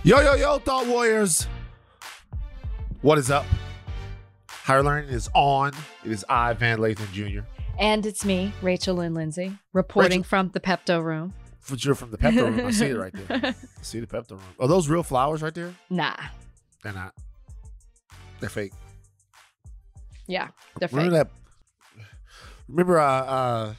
Yo, Thought Warriors. What is up? Higher Learning is on. It is I, Van Lathan Jr. And it's me, Rachel Lindsay, reporting from the Pepto room. You're from the Pepto room. I see it right there. I see the Pepto room. Are those real flowers right there? Nah. They're not. They're fake. Yeah, they're fake. Remember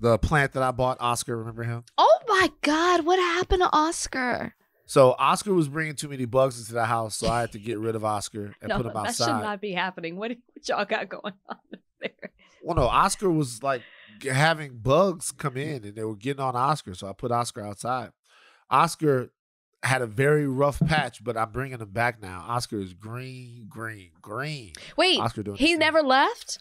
the plant that I bought, Oscar? Remember him? Oh my God, what happened to Oscar? So Oscar was bringing too many bugs into the house, so I had to get rid of Oscar and put him outside. That should not be happening. What y'all got going on there? Well, no, Oscar was like having bugs come in and they were getting on Oscar, so I put Oscar outside. Oscar had a very rough patch, but I'm bringing him back now. Oscar is green. Wait, Oscar doing he never left?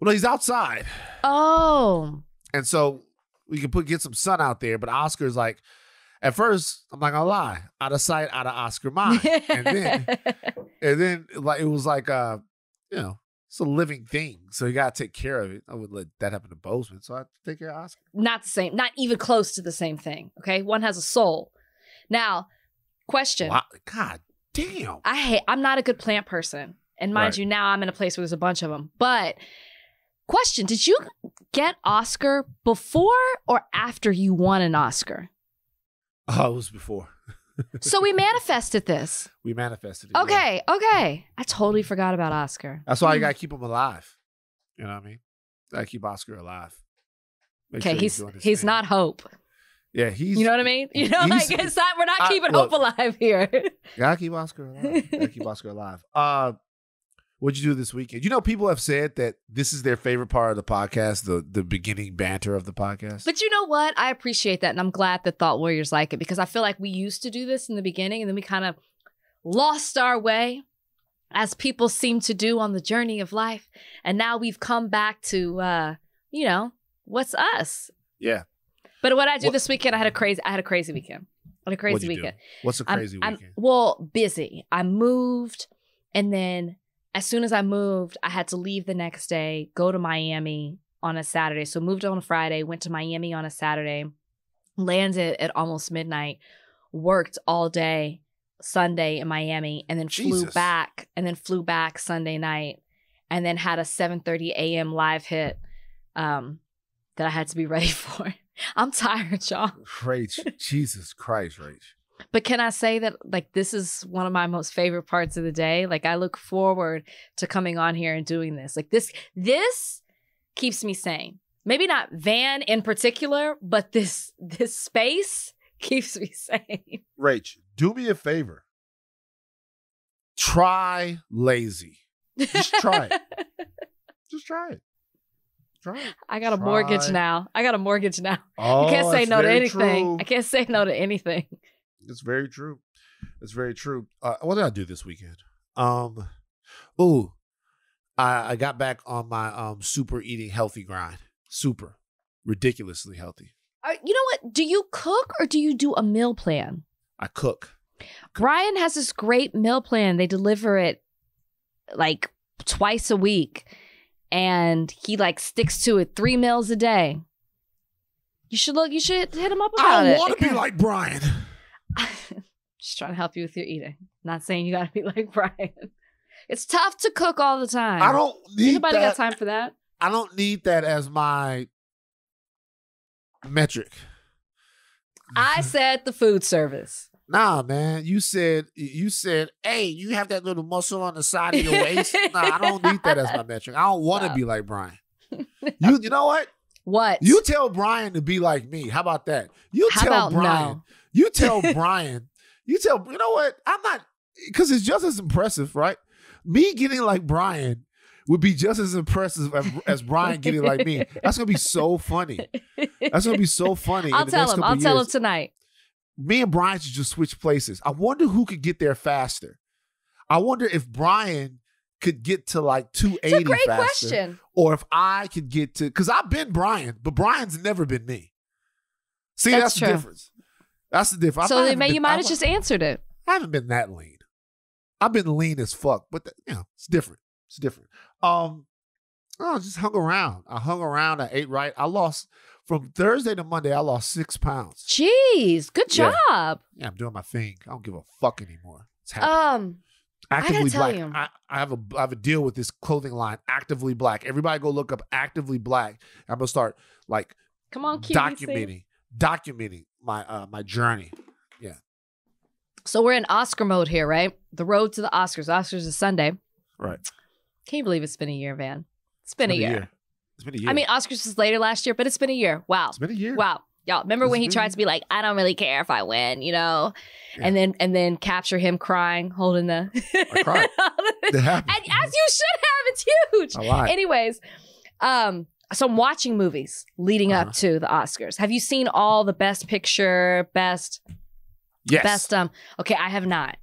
Well, no, he's outside. Oh. And so we can get some sun out there, but Oscar's like, at first, I'm not gonna lie, out of sight, out of Oscar mind. and then like it was like it's a living thing. So you gotta take care of it. I wouldn't let that happen to Bozeman. So I have to take care of Oscar. Not the same, not even close to the same thing. Okay. One has a soul. Now, question. Wow. God damn. I'm not a good plant person. And mind you, now I'm in a place where there's a bunch of them. But question, did you get Oscar before or after you won an Oscar? Oh, it was before. So we manifested this. We manifested it. Okay. I totally forgot about Oscar. That's why you gotta keep him alive. You know what I mean? Gotta keep Oscar alive. Okay, sure he's not Hope. Yeah, he's. You know what I mean? You know, like it's not. We're not keeping Hope alive here. Gotta keep Oscar alive. What'd you do this weekend? You know, people have said that this is their favorite part of the podcast, the beginning banter of the podcast. But you know what? I appreciate that. And I'm glad that Thought Warriors like it because I feel like we used to do this in the beginning and then we kind of lost our way as people seem to do on the journey of life. And now we've come back to, what's us? Yeah. But what I do this weekend, I had a crazy weekend. What'd you do? What's a crazy weekend? Busy. I moved and then as soon as I moved, I had to leave the next day, go to Miami on a Saturday. So moved on a Friday, went to Miami on a Saturday, landed at almost midnight, worked all day Sunday in Miami, and then flew back Sunday night, and then had a 7:30 a.m. live hit that I had to be ready for. I'm tired, y'all. Rach, Jesus Christ, Rach. But can I say that, like, this is one of my most favorite parts of the day? Like, I look forward to coming on here and doing this. Like, this keeps me sane. Maybe not Van in particular, but this space keeps me sane. Rach, do me a favor. Try lazy. Just try it. Just try it. Try it. I got a mortgage now. Oh, I can't say no to anything. True. I can't say no to anything. It's very true. What did I do this weekend? I got back on my super eating healthy grind. Super. Ridiculously healthy. You know what? Do you cook or do you do a meal plan? I cook. Brian has this great meal plan. They deliver it like twice a week. And he like sticks to it 3 meals a day. You should hit him up about it. I want to be like Brian. Just trying to help you with your eating. Not saying you got to be like Brian. It's tough to cook all the time. I don't need Anybody got time for that? I don't need that as my metric. I said the food service. Nah, man. You said, hey, you have that little muscle on the side of your waist. Nah, I don't need that as my metric. I don't want to be like Brian. You know what? What? You tell Brian to be like me. How about that? You tell Brian, you know what? I'm not, because it's just as impressive, right? Me getting like Brian would be just as impressive as Brian getting like me. That's going to be so funny. I'll tell him tonight. Me and Brian should just switch places. I wonder who could get there faster. I wonder if Brian could get to like 280 it's a great faster. Question. Or if I could get to, because I've been Brian, but Brian's never been me. See, that's the difference. That's the difference. So you might have just answered it. I haven't been that lean. I've been lean as fuck, but it's different. It's different. Oh, I just hung around. I hung around. I ate right. I lost from Thursday to Monday. I lost 6 pounds. Jeez, good job. Yeah, I'm doing my thing. I don't give a fuck anymore. It's happening. Actively Black. I have a deal with this clothing line, Actively Black. Everybody go look up Actively Black. I'm gonna start like come on, documenting my my journey. Yeah. So we're in Oscar mode here, right? The road to the Oscars. Oscars is Sunday. Right. Can you believe it's been a year, Van? It's been a year. It's been a year. I mean, Oscars was later last year, but it's been a year. Wow. It's been a year. Wow. Y'all remember when he tried to be like, I don't really care if I win, you know? Yeah. And then capture him crying, holding the I cried. It happened. And as you should have, it's huge. A lot. Anyways, so I'm watching movies leading up to the Oscars. Have you seen all the best picture, best okay, I have not.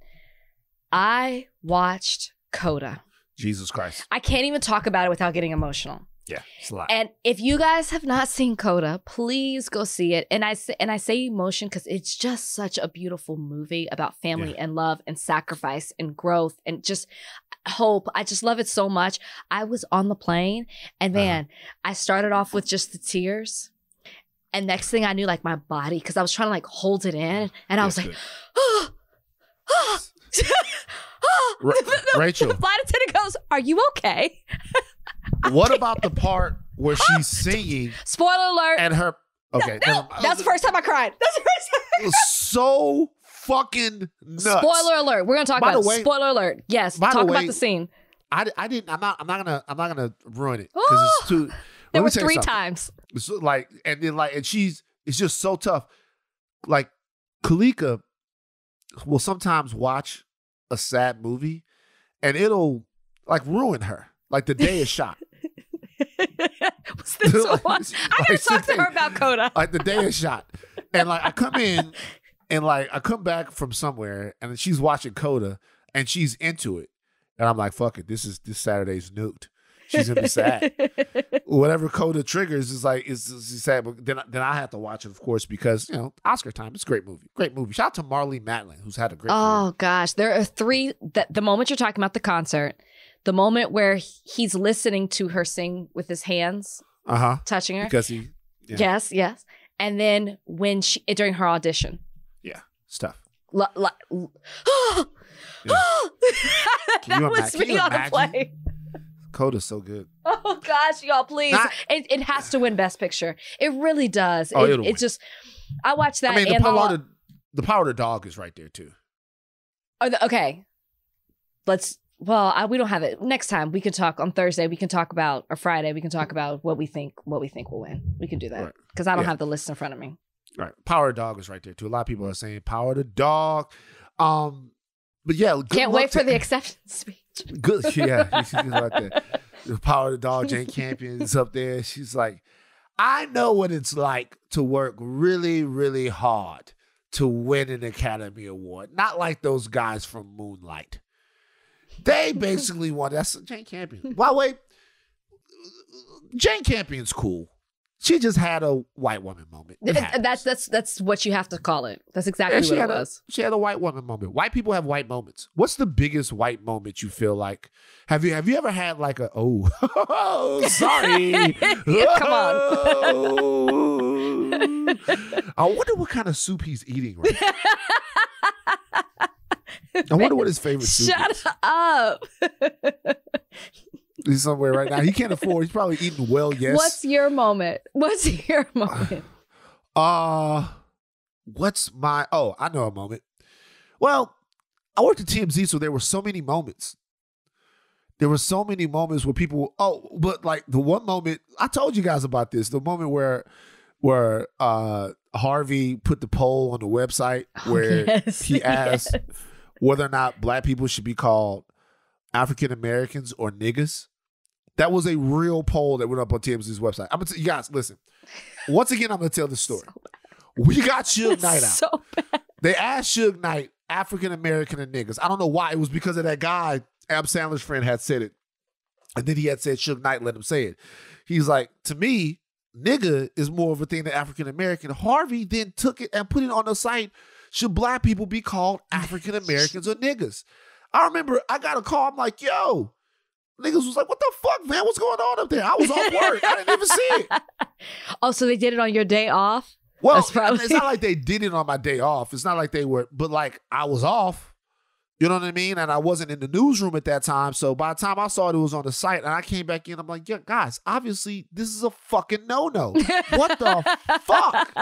I watched Coda. Jesus Christ. I can't even talk about it without getting emotional. Yeah, it's a lot. And if you guys have not seen Coda, please go see it. And I say emotion because it's just such a beautiful movie about family and love and sacrifice and growth and just hope. I just love it so much. I was on the plane and man, I started off with just the tears. And next thing I knew, like my body, because I was trying to like hold it in and I was like, Rachel. The flight attendant goes, "Are you okay?" What about the part where she's singing? Spoiler alert. And her No, that's the first time I cried. That's the first time. It was so fucking nuts. Spoiler alert. We're gonna talk about it. Spoiler alert. Yes. Talk about the scene. I'm not gonna ruin it because it's too. There were 3 times. It's like and then like and it's just so tough. Like Kalika will sometimes watch a sad movie and it'll like ruin her. Like the day is shot. Was this one? I gotta talk to her about Coda. Like the day is shot. And like I come in and like I come back from somewhere and she's watching Coda and she's into it. And I'm like, fuck it, this Saturday's nuked. She's gonna be sad. Whatever Coda triggers is like is sad. But then I have to watch it, of course, because you know Oscar time. It's a great movie. Great movie. Shout out to Marley Matlin, who's had a great. Oh gosh, there are 3. The moment you're talking about the concert, the moment where he's listening to her sing with his hands, touching her, because yes, and then when during her audition, stuff. That was me on the plane. Coda's so good. Oh gosh, y'all, please! It has to win Best Picture. It really does. It's just I watched that. I mean, and the Power of the Dog is right there too. Okay, we don't have it. Next time we can talk on Thursday. We can talk about or Friday. We can talk about what we think will win. We can do that because I don't have the list in front of me. Right, Power of the Dog is right there too. A lot of people are saying Power of the Dog. But yeah, can't wait for the acceptance speech. Good, yeah. She's right there. The Power of the Dog, Jane Campion is up there. She's like, I know what it's like to work really, really hard to win an Academy Award. Not like those guys from Moonlight. They basically won. That's Jane Campion. By the way, Jane Campion's cool. She just had a white woman moment. That's what you have to call it. That's exactly what it was. She had a white woman moment. White people have white moments. What's the biggest white moment you feel like? Have you ever had like a sorry? Come on. I wonder what kind of soup he's eating right now. I wonder what his favorite soup is. Shut up. He's somewhere right now. He can't afford. He's probably eating well. Yes. What's your moment? What's my? Oh, I know a moment. Well, I worked at TMZ, so there were so many moments. There were so many moments where people. Oh, but like the one moment I told you guys about this. The moment where Harvey put the poll on the website where he asked whether or not black people should be called African Americans or niggas. That was a real poll that went up on TMZ's website. I'm gonna tell you guys, listen. Once again, I'm gonna tell this story. We got Suge Knight out. So bad. They asked Suge Knight, African American and niggas. I don't know why. It was because of that guy, Ab Sandler's friend, had said it. And then he had said Suge Knight let him say it. He's like, to me, nigga is more of a thing than African American. Harvey then took it and put it on the site. Should black people be called African Americans or niggas? I remember I got a call. I'm like, yo, Niggas was like, what the fuck, man? What's going on up there? I was off work. I didn't even see it. Oh, so they did it on your day off? Well, it's not like they did it on my day off. It's not like they were, but like I was off. You know what I mean? And I wasn't in the newsroom at that time. So by the time I saw it was on the site and I came back in, I'm like, yeah, guys, obviously this is a fucking no-no. What the fuck?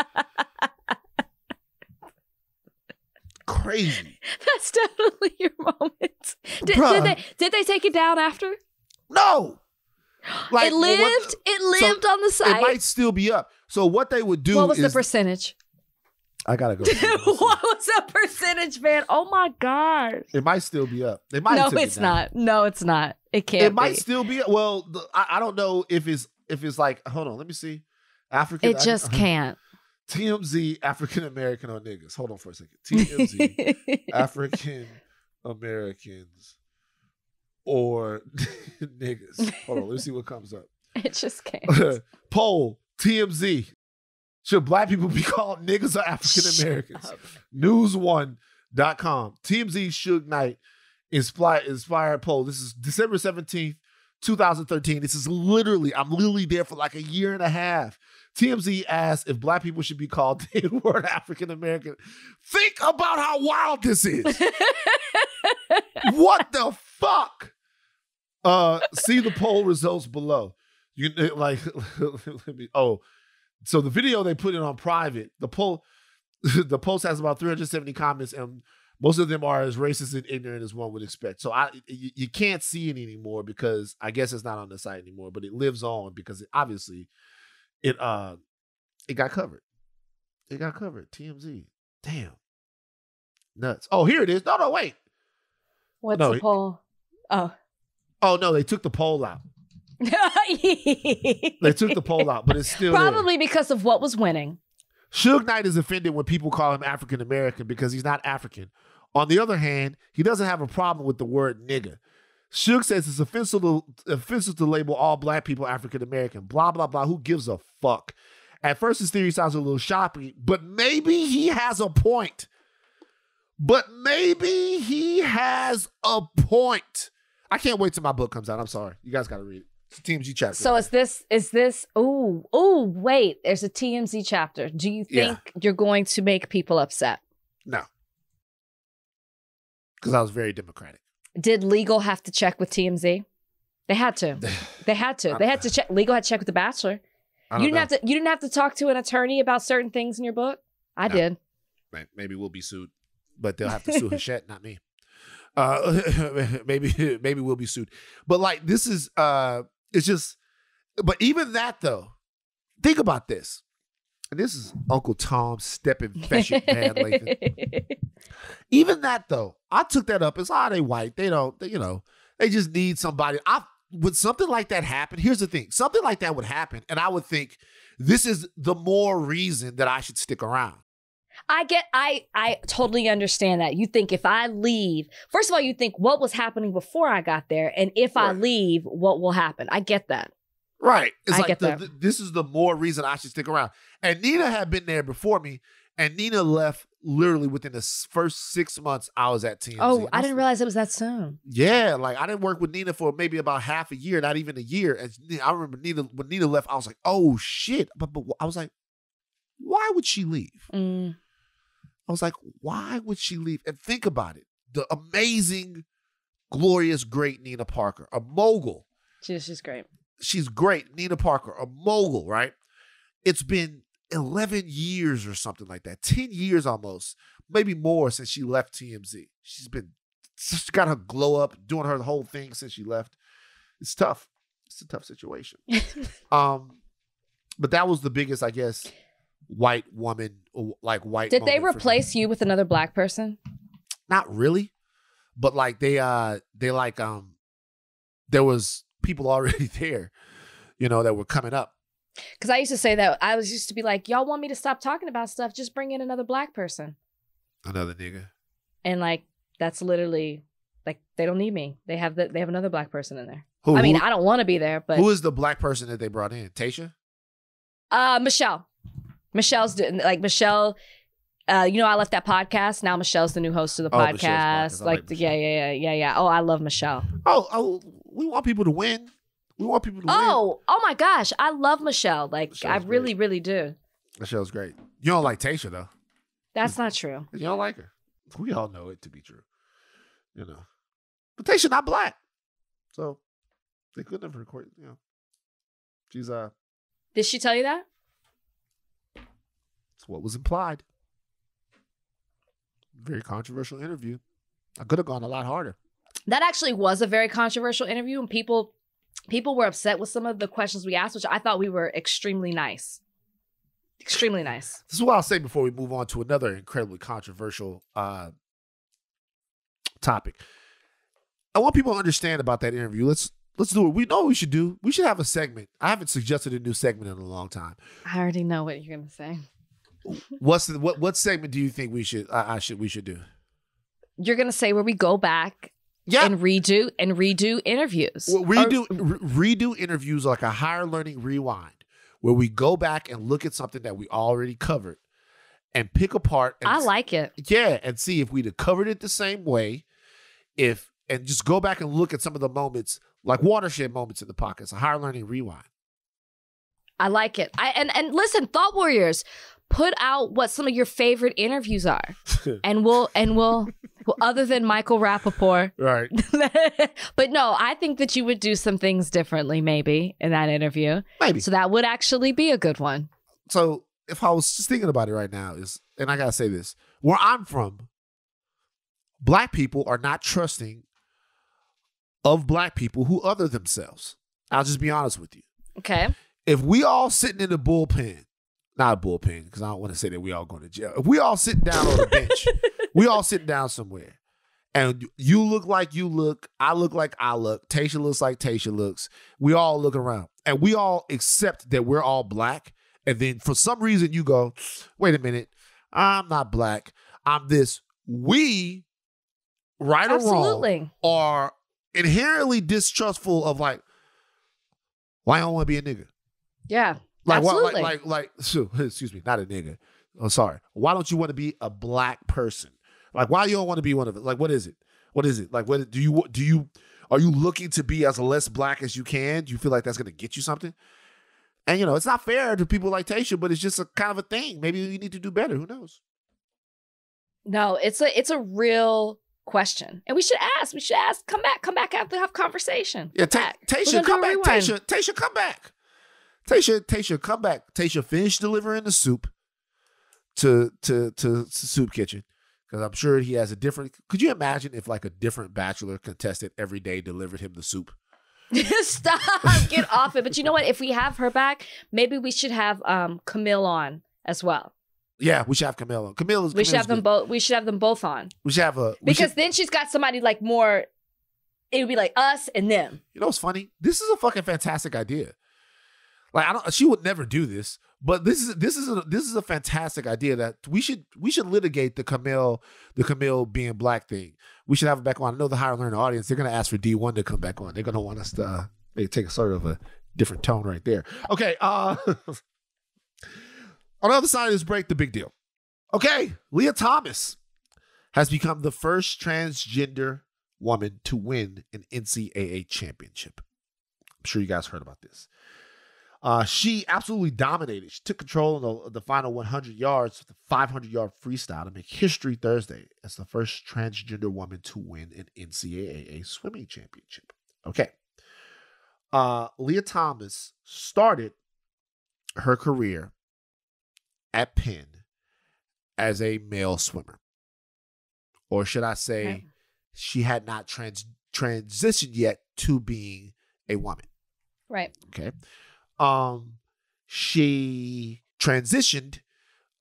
Crazy. That's definitely your moment. Did they take it down after? No. Like, it lived on the site. It might still be up. So what they would do What was the percentage? I gotta go. What was the percentage, man? Oh my God. It might still be up. They might. No, it's not. No, it's not. It can't. It might still be. Well, I don't know if it's like. Hold on, let me see. African. It just can't. TMZ African American on niggas. Hold on for a second. TMZ African Americans or niggas. Hold on, let's see what comes up. It just can't. Poll TMZ. Should black people be called niggas or African Americans? News1.com. TMZ Suge Knight inspired poll. This is December 17th, 2013. This is I'm literally there for like a year and a half. TMZ asked if black people should be called the N-word African American. Think about how wild this is. What the fuck? See the poll results below. You like let me so the video they put it on private. The post has about 370 comments, and most of them are as racist and ignorant as one would expect. So you can't see it anymore because I guess it's not on the site anymore, but it lives on because it got covered. It got covered. TMZ. Damn. Nuts. Oh, here it is. No, wait. What's the poll? Oh no, they took the poll out. They took the poll out, but it's still probably there. Because of what was winning. Suge Knight is offended when people call him African American because he's not African. On the other hand, he doesn't have a problem with the word nigga. Suge says it's offensive to label all black people African American. Blah blah blah. Who gives a fuck? At first, his theory sounds a little shoppy, but maybe he has a point. I can't wait till my book comes out. I'm sorry. You guys got to read it. It's a TMZ chapter. So is this, wait, there's a TMZ chapter. Do you think you're going to make people upset? No. Because I was very democratic. Did legal have to check with TMZ? They had to. They had to check. Legal had to check with The Bachelor. You didn't have to talk to an attorney about certain things in your book? I did. Maybe we'll be sued, but they'll have to sue Hachette, not me. Maybe we'll be sued. But like this is it's just, but even that though, think about this. And this is Uncle Tom's stepping fetching man, Lathan. Even that though, I took that up as they white. They just need somebody. Would something like that happen? Here's the thing. Something like that would happen. And I would think this is the more reason that I should stick around. I totally understand that. You think if I leave, first of all, you think what was happening before I got there, and if I leave, what will happen? I get that. Right. It's this is the more reason I should stick around. And Nina had been there before me, and Nina left literally within the first 6 months I was at TMZ. Oh, I didn't realize it was that soon. Yeah, like I didn't work with Nina for maybe about half a year, not even a year. And I remember when Nina left, I was like, oh shit. But I was like, why would she leave? I was like, why would she leave? And think about it. The amazing, glorious, great Nina Parker, a mogul. She's great. She's great. Nina Parker, a mogul, right? It's been 11 years or something like that. 10 years almost, maybe more since she left TMZ. She's got her glow up, doing her whole thing since she left. It's tough. It's a tough situation. But that was the biggest, I guess, white woman, like white. Did they replace you with another black person? Not really, but like there was people already there, that were coming up. Because I used to say that. I used to be like, y'all want me to stop talking about stuff? Just bring in another black person. Another nigga. And like, that's literally like, they don't need me. They have another black person in there. Who? I mean, I don't want to be there, but. Who is the black person that they brought in? Tasha? Michelle. Michelle's doing, like Michelle, I left that podcast. Now Michelle's the new host of the podcast. Yeah. Oh, I love Michelle. Oh, want people to win. We want people to win. Oh my gosh. I love Michelle. Like, I really, really do. Michelle's great. You don't like Tayshia, though. That's not true. You don't like her. We all know it to be true. You know. But Tayshia not black. So they couldn't have recorded, you know. She's Did she tell you that? That's what was implied. Very controversial interview. I could have gone a lot harder. That actually was a very controversial interview, and people were upset with some of the questions we asked, which I thought we were extremely nice. Extremely nice. This is what I'll say before we move on to another incredibly controversial topic. I want people to understand about that interview. Let's do it. We know what we should do. We should have a segment. I haven't suggested a new segment in a long time. I already know what you're gonna say. What segment do you think we should do? You're gonna say where we go back and redo interviews. Well, redo interviews like a higher learning rewind, where we go back and look at something that we already covered and pick apart. And I like it. Yeah, and see if we'd have covered it the same way, and just go back and look at some of the moments, like watershed moments in the pockets, a higher learning rewind. I like it. And listen, Thought Warriors, put out what some of your favorite interviews are, and we'll other than Michael Rappaport, right? But no, I think that you would do some things differently, maybe in that interview. Maybe. So that would actually be a good one. So if I was just thinking about it right now, and I gotta say this, where I'm from, Black people are not trusting of Black people who other themselves. I'll just be honest with you. Okay. If we all sitting in the bullpen, not a bullpen, because I don't want to say that we all going to jail. If we all sitting down on the bench, we all sitting down somewhere, and you look like you look, I look like I look, Tayshia looks like Tayshia looks, we all look around, and we all accept that we're all Black, and then for some reason you go, wait a minute, I'm not Black, I'm this. We, right or wrong, are inherently distrustful of like, why I don't want to be a nigga? Yeah, like, absolutely. Excuse me, not a nigga. Oh, sorry. Why don't you want to be a Black person? Like, why you don't want to be one of it? Like, what is it? What is it? Like, what are you looking to be as less Black as you can? Do you feel like that's going to get you something? And, it's not fair to people like Tayshia, but it's just a kind of a thing. Maybe you need to do better. Who knows? No, it's a real question. And we should ask. Come back after have conversation. Yeah, Tayshia, come back. Tayshia, come back. Tayshia, come back. Tayshia, finish delivering the soup to Soup Kitchen. Because I'm sure he has a different... Could you imagine if like a different Bachelor contestant every day delivered him the soup? Stop. Get off it. But you know what? If we have her back, maybe we should have Camille on as well. Yeah, we should have Camille on. We should have them both. We should have them both on. We should have because then she's got somebody like more... It would be like us and them. You know what's funny? This is a fucking fantastic idea. Like she would never do this, but this is a fantastic idea that we should litigate the Camille being Black thing. We should have it back on. I know the higher learning audience, they're gonna ask for D1 to come back on. They're gonna want us to they take a sort of a different tone right there. Okay, on the other side of this break, the big deal. Okay, Lia Thomas has become the first transgender woman to win an NCAA championship. I'm sure you guys heard about this. She absolutely dominated. She took control in the final 100 yards with a 500-yard freestyle to make history Thursday as the first transgender woman to win an NCAA swimming championship. Okay. Lia Thomas started her career at Penn as a male swimmer. Or should I say, she had not transitioned yet to being a woman. Right. Okay. She transitioned,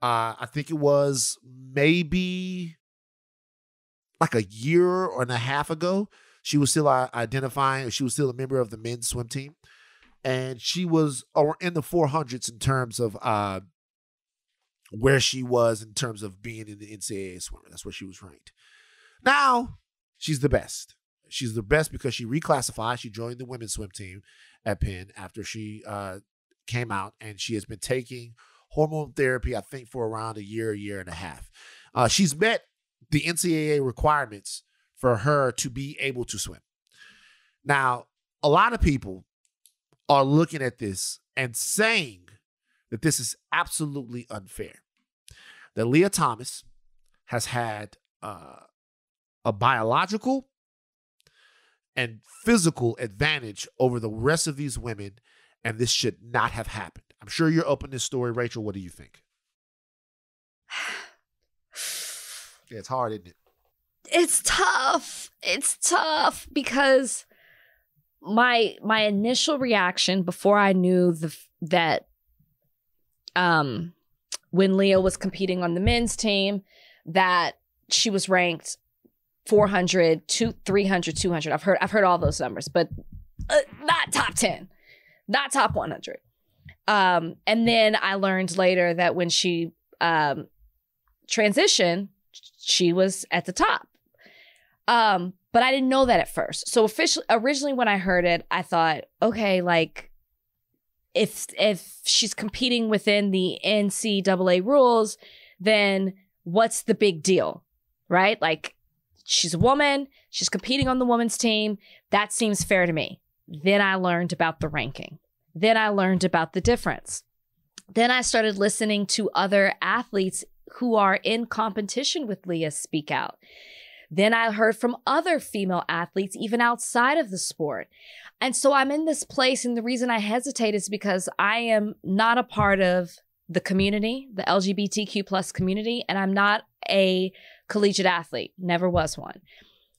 I think it was maybe like a year or and a half ago. She was still identifying, she was still a member of the men's swim team. And she was in the 400s in terms of where she was in terms of being in the NCAA swimmer. That's where she was ranked. Now, she's the best. She's the best because she reclassified. She joined the women's swim team at Penn after she came out, and she has been taking hormone therapy, I think, for around a year and a half. She's met the NCAA requirements for her to be able to swim. Now, a lot of people are looking at this and saying that this is absolutely unfair. That Lia Thomas has had a biological and physical advantage over the rest of these women, and this should not have happened. I'm sure you're up in this story, Rachel. What do you think? Yeah, it's hard, isn't it? It's tough. It's tough because my initial reaction before I knew that when Lia was competing on the men's team, that she was ranked 400, 300, 200. I've heard all those numbers, but not top 10, not top 100. And then I learned later that when she transitioned, she was at the top. But I didn't know that at first. So originally when I heard it, I thought, okay, like if she's competing within the NCAA rules, then what's the big deal, right? Like she's a woman, she's competing on the women's team. That seems fair to me. Then I learned about the ranking. Then I learned about the difference. Then I started listening to other athletes who are in competition with Lia speak out. Then I heard from other female athletes, even outside of the sport. And so I'm in this place, and the reason I hesitate is because I am not a part of the community, the LGBTQ plus community, and I'm not a collegiate athlete, never was one.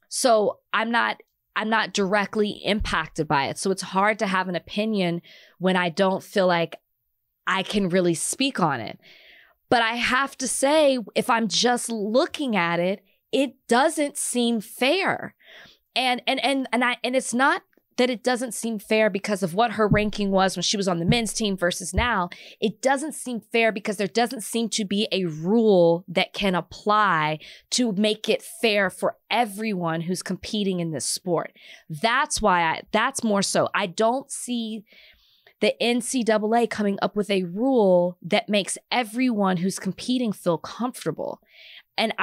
So I'm not directly impacted by it. So it's hard to have an opinion when I don't feel like I can really speak on it. But I have to say, if I'm just looking at it, it doesn't seem fair. And it's not that it doesn't seem fair because of what her ranking was when she was on the men's team versus now. It doesn't seem fair because there doesn't seem to be a rule that can apply to make it fair for everyone who's competing in this sport. That's more so. I don't see the NCAA coming up with a rule that makes everyone who's competing feel comfortable. And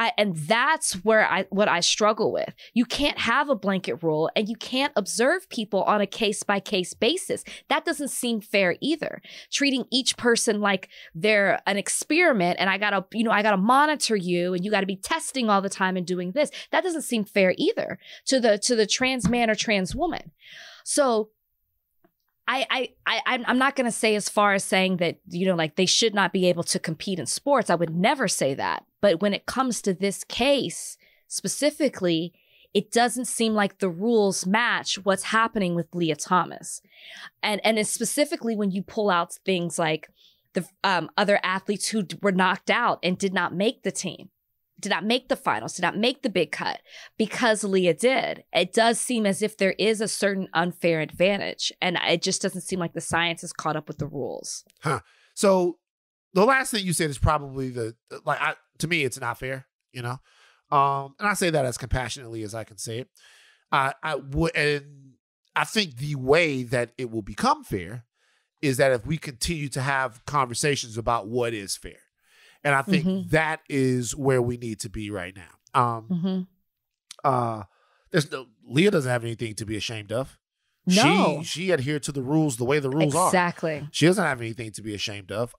that's where what I struggle with. You can't have a blanket rule, and you can't observe people on a case-by-case basis. That doesn't seem fair either. Treating each person like they're an experiment, and I gotta monitor you, and you gotta be testing all the time and doing this. That doesn't seem fair either to the trans man or trans woman. So I'm not going to say as far as saying that, like they should not be able to compete in sports. I would never say that. But when it comes to this case specifically, it doesn't seem like the rules match what's happening with Lia Thomas. And it's specifically when you pull out things like the other athletes who were knocked out and did not make the team, did not make the finals, did not make the big cut because Lia did. It does seem as if there is a certain unfair advantage, and it just doesn't seem like the science is caught up with the rules. So the last thing you said is probably to me, it's not fair, and I say that as compassionately as I can say it. I think the way that it will become fair is that if we continue to have conversations about what is fair. And I think that is where we need to be right now. Lia doesn't have anything to be ashamed of. No. She adhered to the rules the way the rules are. Exactly. She doesn't have anything to be ashamed of.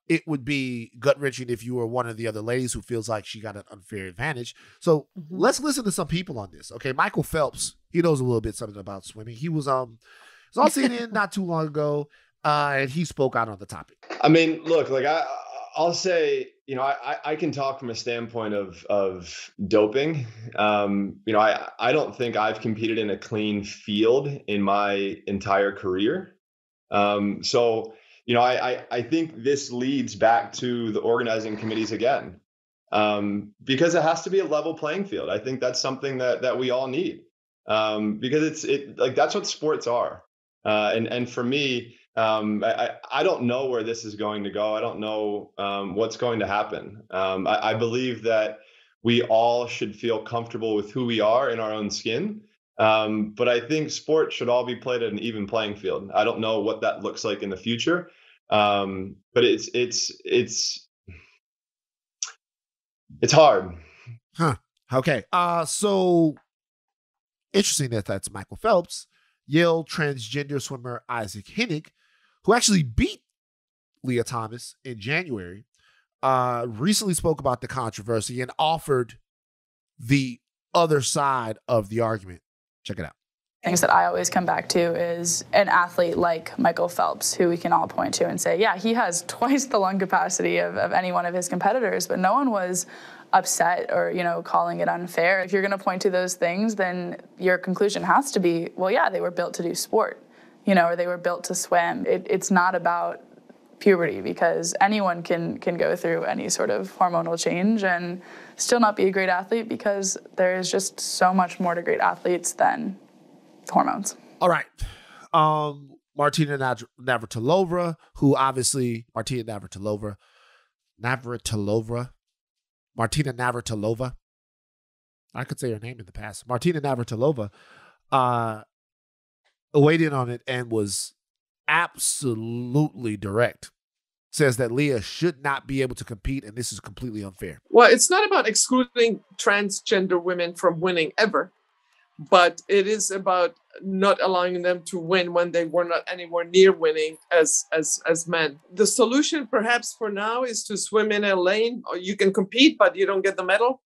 It would be gut-wrenching if you were one of the other ladies who feels like she got an unfair advantage. So let's listen to some people on this. Okay, Michael Phelps, he knows a little bit something about swimming. He was on CNN not too long ago, and he spoke out on the topic. I mean, look, I'll say, I can talk from a standpoint of doping. I don't think I've competed in a clean field in my entire career. So, I think this leads back to the organizing committees again, because it has to be a level playing field. I think that's something that we all need, because that's what sports are. And for me, I don't know where this is going to go. I don't know what's going to happen. I believe that we all should feel comfortable with who we are in our own skin. But I think sports should all be played at an even playing field. I don't know what that looks like in the future. But it's hard. Okay. So interesting that's Michael Phelps. Yale transgender swimmer Isaac Hennig, who actually beat Lia Thomas in January, recently spoke about the controversy and offered the other side of the argument. Check it out. Things that I always come back to is an athlete like Michael Phelps, who we can all point to and say, yeah, he has twice the lung capacity of any one of his competitors, but no one was upset or, calling it unfair. If you're going to point to those things, then your conclusion has to be, well, yeah, they were built to do sport, or they were built to swim. It's not about puberty, because anyone can go through any sort of hormonal change and still not be a great athlete, because there is just so much more to great athletes than hormones. All right. Martina Navratilova, who obviously, Martina Navratilova. I could say her name in the past. Martina Navratilova weighed in on it and was absolutely direct. Says that Lia should not be able to compete, and this is completely unfair. Well, it's not about excluding transgender women from winning ever, but it is about not allowing them to win when they were not anywhere near winning as men. The solution perhaps for now is to swim in a lane. Or you can compete, but you don't get the medal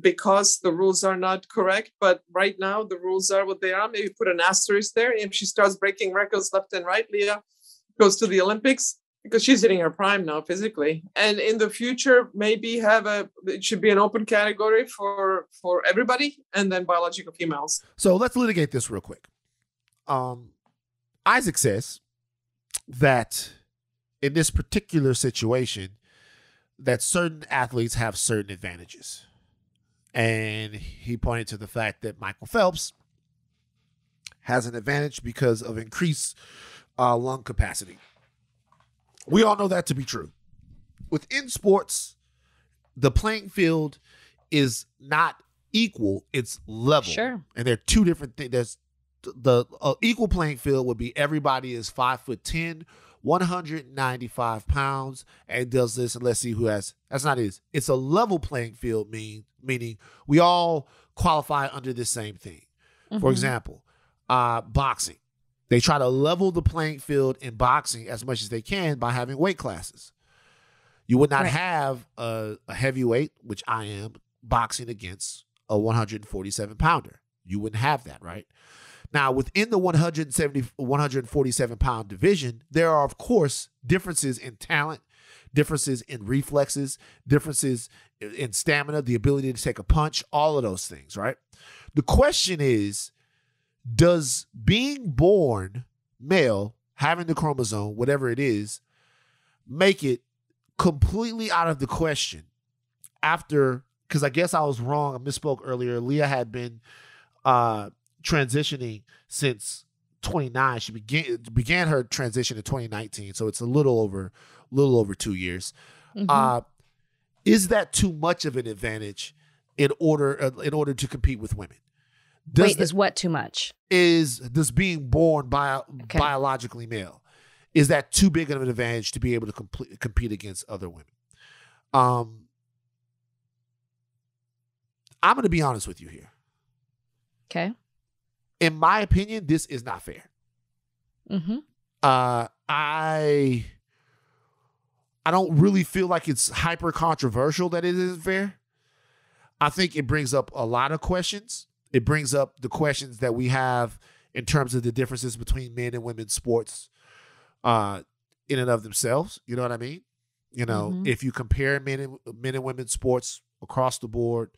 because the rules are not correct. But right now the rules are what they are. Maybe put an asterisk there. If she starts breaking records left and right, Lia goes to the Olympics, because she's hitting her prime now physically. And in the future, maybe it should be an open category for everybody, and then biological females. So let's litigate this real quick. Isaac says that in this particular situation, that certain athletes have certain advantages. And he pointed to the fact that Michael Phelps has an advantage because of increased lung capacity. We all know that to be true. Within sports, the playing field is not equal, it's level. Sure. And there are two different things. There's the equal playing field would be everybody is 5'10", 195 pounds, and does this, and let's see who has. That's not it. It's a level playing field, meaning we all qualify under the same thing. Mm-hmm. For example, boxing. They try to level the playing field in boxing as much as they can by having weight classes. You would not have a heavyweight, which I am, boxing against a 147-pounder. You wouldn't have that, right? Now, within the 147-pound division, there are, of course, differences in talent, differences in reflexes, differences in stamina, the ability to take a punch, all of those things, right? The question is, does being born male, having the chromosome, whatever it is, make it completely out of the question after, because I guess I was wrong, I misspoke earlier. Lia had been transitioning since 29. She began her transition in 2019, so it's a little over 2 years. Mm-hmm. Is that too much of an advantage in order to compete with women? Is what too much? Does being born biologically male, is that too big of an advantage to be able to compete against other women? I'm going to be honest with you here. Okay. In my opinion, this is not fair. Mm-hmm. I don't really feel like it's hyper controversial that it isn't fair. I think it brings up a lot of questions. It brings up the questions that we have in terms of the differences between men and women's sports in and of themselves. You know what I mean? Mm-hmm. If you compare men and women's sports across the board,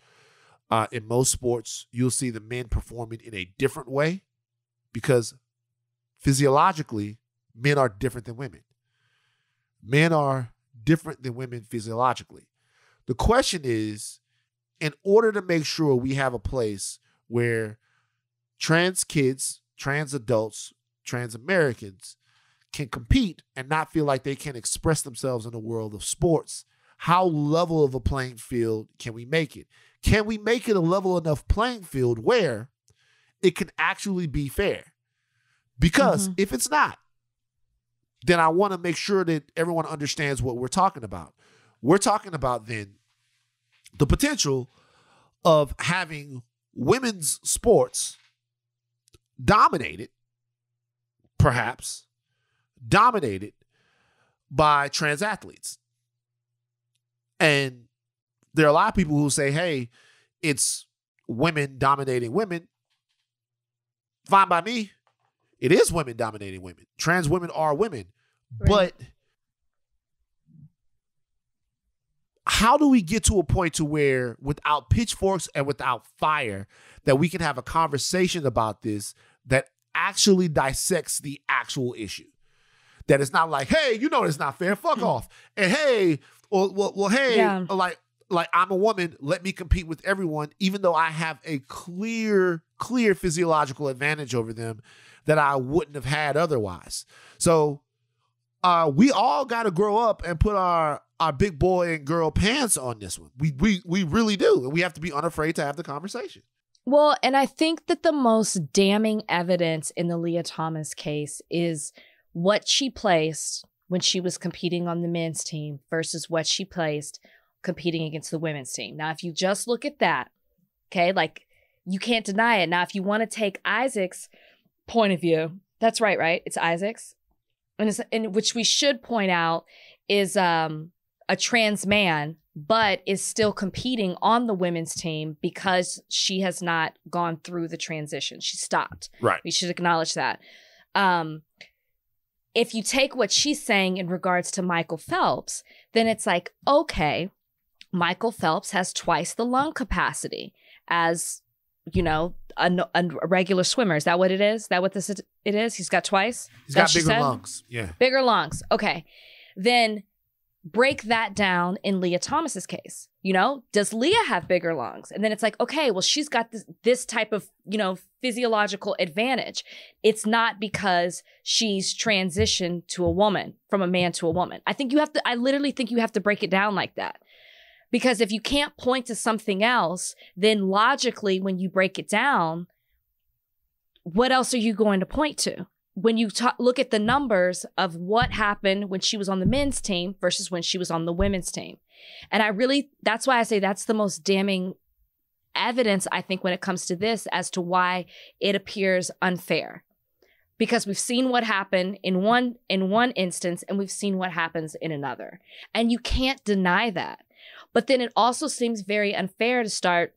in most sports, you'll see the men performing in a different way because physiologically, men are different than women. Men are different than women physiologically. The question is, in order to make sure we have a place where trans kids, trans adults, trans Americans can compete and not feel like they can express themselves in the world of sports, how level of a playing field can we make it? Can we make it a level enough playing field where it can actually be fair? Because if it's not, then I want to make sure that everyone understands what we're talking about. We're talking about then the potential of having women's sports dominated, perhaps, dominated by trans athletes. And there are a lot of people who say, hey, it's women dominating women. Fine by me. It is women dominating women. Trans women are women. Right. But how do we get to a point to where without pitchforks and without fire that we can have a conversation about this that actually dissects the actual issue? That it's not like, hey, you know it's not fair, fuck off. And hey, well, hey, yeah. like I'm a woman, let me compete with everyone, even though I have a clear physiological advantage over them that I wouldn't have had otherwise. So we all got to grow up and put our big boy and girl pants on this one. We really do. And we have to be unafraid to have the conversation. Well, and I think that the most damning evidence in the Lia Thomas case is what she placed when she was competing on the men's team versus what she placed competing against the women's team. Now, if you just look at that, okay, like you can't deny it. Now, if you want to take Isaac's point of view, that's right? It's Isaac's. And which we should point out is a trans man, but is still competing on the women's team because she has not gone through the transition. She stopped. Right. We should acknowledge that. If you take what she's saying in regards to Michael Phelps, then it's like, okay, Michael Phelps has twice the lung capacity as, you know, a regular swimmer. Is that what it is? Is that what it is? He's got twice? He's got bigger lungs. Yeah. Bigger lungs. Okay. Then break that down in Lia Thomas's case. You know, does Lia have bigger lungs? And then it's like, okay, well, she's got this type of, you know, physiological advantage. It's not because she's transitioned to a woman, from a man to a woman. I literally think you have to break it down like that. Because if you can't point to something else, then logically, when you break it down, what else are you going to point to? When you look at the numbers of what happened when she was on the men's team versus when she was on the women's team. And that's why I say that's the most damning evidence, I think, when it comes to this as to why it appears unfair. Because we've seen what happened in one instance and we've seen what happens in another. And you can't deny that. But then it also seems very unfair to start,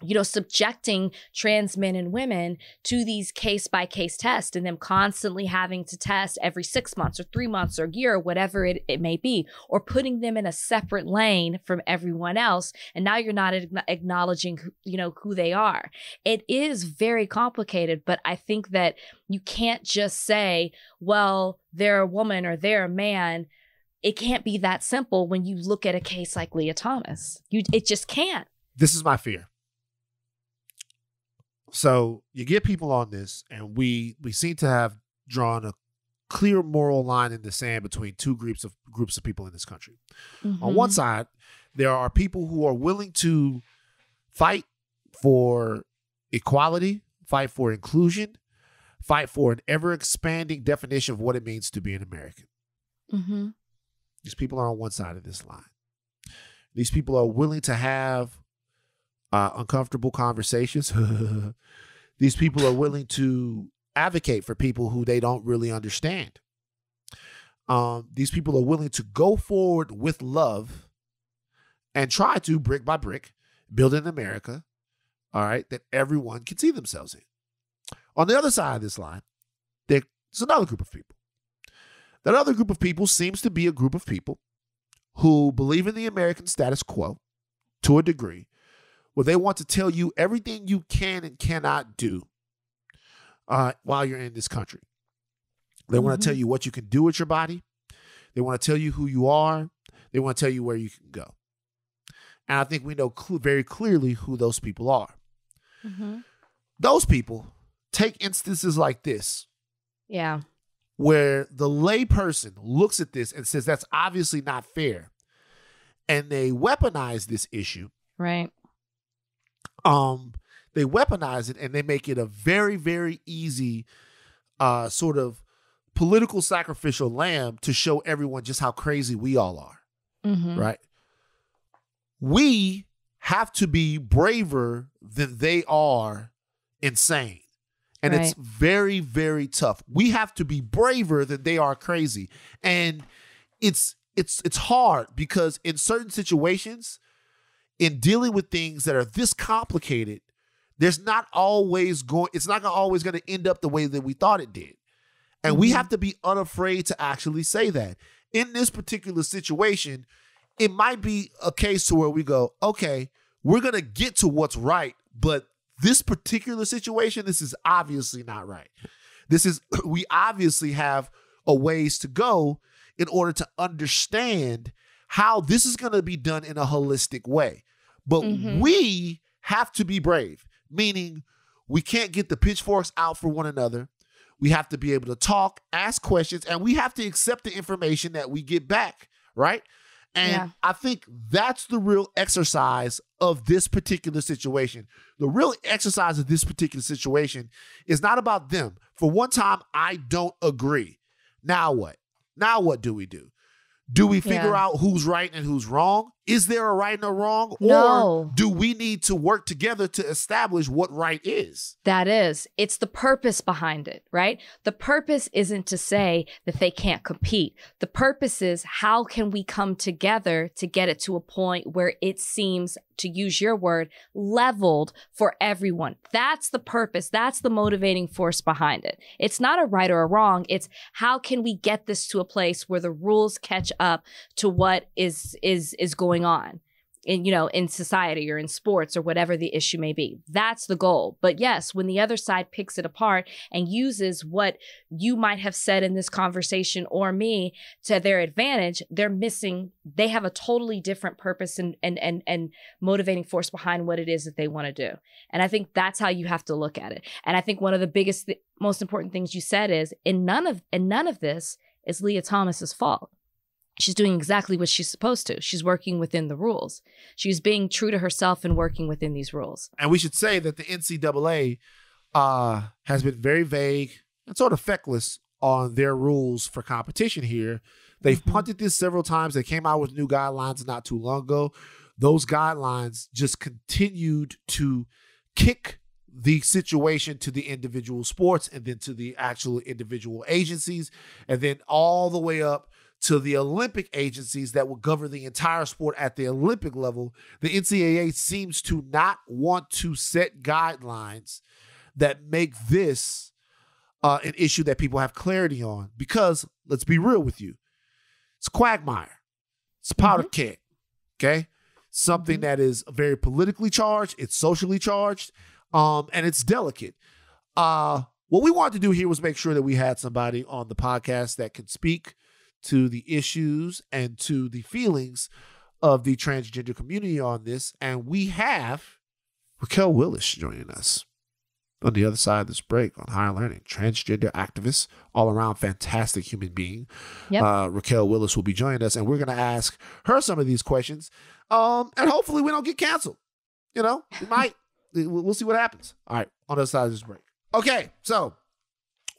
you know, subjecting trans men and women to these case-by-case tests and them constantly having to test every 6 months or 3 months or a year or whatever it may be, or putting them in a separate lane from everyone else. And now you're not acknowledging, you know, who they are. It is very complicated, but I think that you can't just say, well, they're a woman or they're a man. It can't be that simple when you look at a case like Lia Thomas. It just can't. This is my fear. So you get people on this, and we seem to have drawn a clear moral line in the sand between two groups of people in this country. Mm-hmm. On one side, there are people who are willing to fight for equality, fight for inclusion, fight for an ever-expanding definition of what it means to be an American. Mm-hmm. These people are on one side of this line. These people are willing to have uncomfortable conversations. These people are willing to advocate for people who they don't really understand. These people are willing to go forward with love and try to, brick by brick, build an America, all right, that everyone can see themselves in. On the other side of this line, there's another group of people. That other group of people seems to be a group of people who believe in the American status quo to a degree, where they want to tell you everything you can and cannot do while you're in this country. They want to tell you what you can do with your body. They want to tell you who you are. They want to tell you where you can go. And I think we know very clearly who those people are. Mm-hmm. Those people take instances like this. Yeah. Where the layperson looks at this and says, that's obviously not fair. And they weaponize this issue. Right. They weaponize it and they make it a very, very easy sort of political sacrificial lamb to show everyone just how crazy we all are. Mm-hmm. Right? We have to be braver than they are insane. And it's very, very tough. We have to be braver than they are crazy. And it's hard because in certain situations, in dealing with things that are this complicated, it's not always going to end up the way that we thought it did. And we have to be unafraid to actually say that. In this particular situation, it might be a case to where we go, okay, we're going to get to what's right, but this particular situation, this is obviously not right. We obviously have a ways to go in order to understand how this is going to be done in a holistic way. But we have to be brave, meaning we can't get the pitchforks out for one another. We have to be able to talk, ask questions, and we have to accept the information that we get back, right? And I think that's the real exercise of this particular situation. The real exercise of this particular situation is not about them. For one time, I don't agree. Now what? Now what do we do? Do we figure out who's right and who's wrong? Is there a right and a wrong? No. Or do we need to work together to establish what right is? It's the purpose behind it, right? The purpose isn't to say that they can't compete. The purpose is how can we come together to get it to a point where it seems, to use your word, leveled for everyone. That's the purpose. That's the motivating force behind it. It's not a right or a wrong. It's how can we get this to a place where the rules catch up to what is going on in society or in sports or whatever the issue may be. That's the goal. But yes, when the other side picks it apart and uses what you might have said in this conversation or me to their advantage, they have a totally different purpose and motivating force behind what it is that they want to do. And I think that's how you have to look at it. And I think one of the biggest, most important things you said is, and none of this is Lia Thomas's fault. She's doing exactly what she's supposed to. She's working within the rules. She's being true to herself and working within these rules. And we should say that the NCAA has been very vague and sort of feckless on their rules for competition here. They've punted this several times. They came out with new guidelines not too long ago. Those guidelines just continued to kick the situation to the individual sports and then to the actual individual agencies and then all the way up to the Olympic agencies that will govern the entire sport at the Olympic level. The NCAA seems to not want to set guidelines that make this an issue that people have clarity on. Because, let's be real with you, it's a quagmire. It's a powder keg, okay? Something that is very politically charged, it's socially charged, and it's delicate. What we wanted to do here was make sure that we had somebody on the podcast that could speak to the issues and to the feelings of the transgender community on this. And we have Raquel Willis joining us on the other side of this break on Higher Learning. Transgender activist, all around fantastic human being. Raquel Willis will be joining us, and we're going to ask her some of these questions. And hopefully we don't get canceled. We might. We'll see what happens. All right, on the other side of this break. Okay, so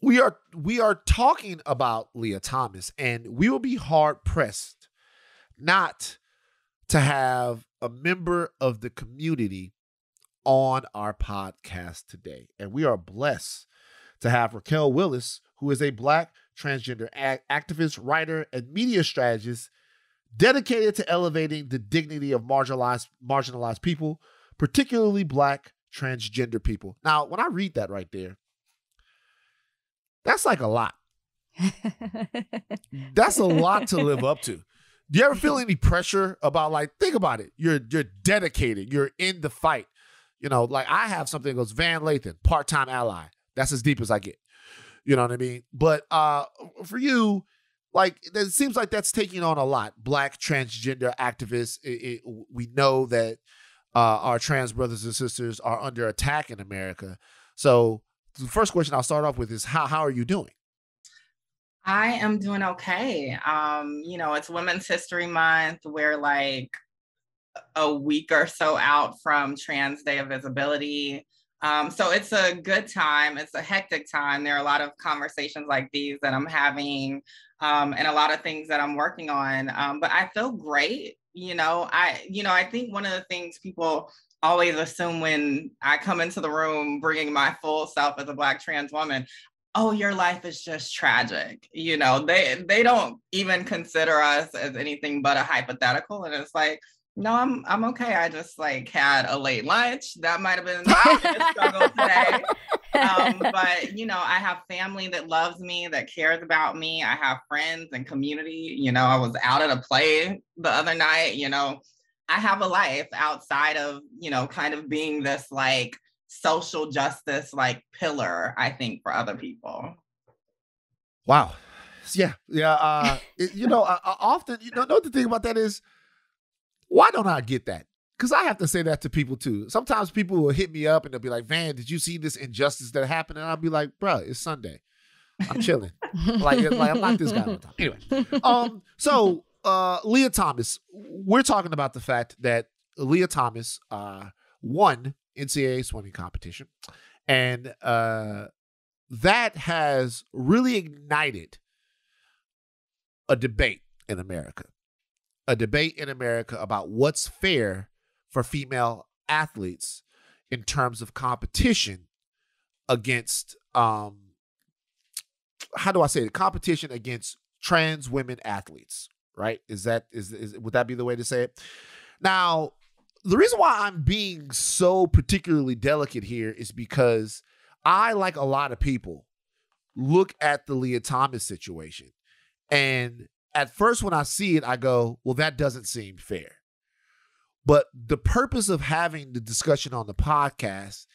we are talking about Lia Thomas, and we will be hard pressed not to have a member of the community on our podcast today. And we are blessed to have Raquel Willis, who is a Black transgender activist, writer, and media strategist dedicated to elevating the dignity of marginalized people, particularly Black transgender people. Now, when I read that right there, that's like a lot. That's a lot to live up to. Do you ever feel any pressure about, think about it. You're dedicated. You're in the fight. I have something that goes Van Lathan, part-time ally. That's as deep as I get. You know what I mean? But for you, it seems like that's taking on a lot. Black transgender activists. We know that our trans brothers and sisters are under attack in America. So the first question I'll start off with is how are you doing? I am doing okay. It's Women's History Month. We're a week or so out from Trans Day of Visibility. So it's a good time. It's a hectic time. There are a lot of conversations like these that I'm having and a lot of things that I'm working on. But I feel great. I think one of the things people always assume when I come into the room bringing my full self as a Black trans woman, oh, your life is just tragic. You know, they don't even consider us as anything but a hypothetical. And it's like, no, I'm okay. I just like had a late lunch. That might have been a struggle today. But, you know, I have family that loves me, that cares about me. I have friends and community. You know, I was out at a play the other night. You know, I have a life outside of, you know, kind of being this like social justice like pillar, I think, for other people. Wow. Yeah. You know, often, you know the thing about that is, why don't I get that? Because I have to say that to people too. Sometimes people will hit me up and they'll be like, Van, did you see this injustice that happened? And I'll be like, bro, it's Sunday. I'm chilling. like I'm not this guy all the time. Anyway. So Lia Thomas, we're talking about the fact that Lia Thomas won NCAA swimming competition. And that has really ignited a debate in America. A debate in America about what's fair for female athletes in terms of competition against, how do I say it? Competition against trans women athletes, right? Would that be the way to say it? Now, the reason why I'm being so particularly delicate here is because I, like a lot of people, look at the Lia Thomas situation, and at first, when I see it, I go, well, that doesn't seem fair. But the purpose of having the discussion on the podcast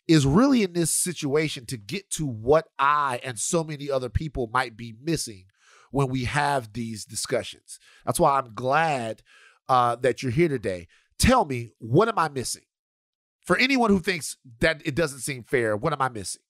is really in this situation to get to what I and so many other people might be missing when we have these discussions. That's why I'm glad that you're here today. Tell me, what am I missing? For anyone who thinks that it doesn't seem fair, what am I missing?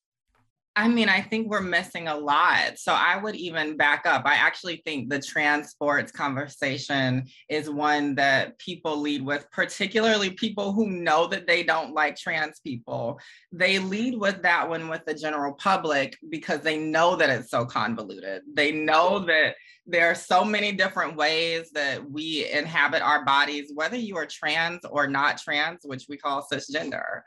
I mean, I think we're missing a lot. So I would even back up. I actually think the trans sports conversation is one that people lead with, particularly people who know that they don't like trans people. They lead with that one with the general public because they know that it's so convoluted. They know that there are so many different ways that we inhabit our bodies, whether you are trans or not trans, which we call cisgender.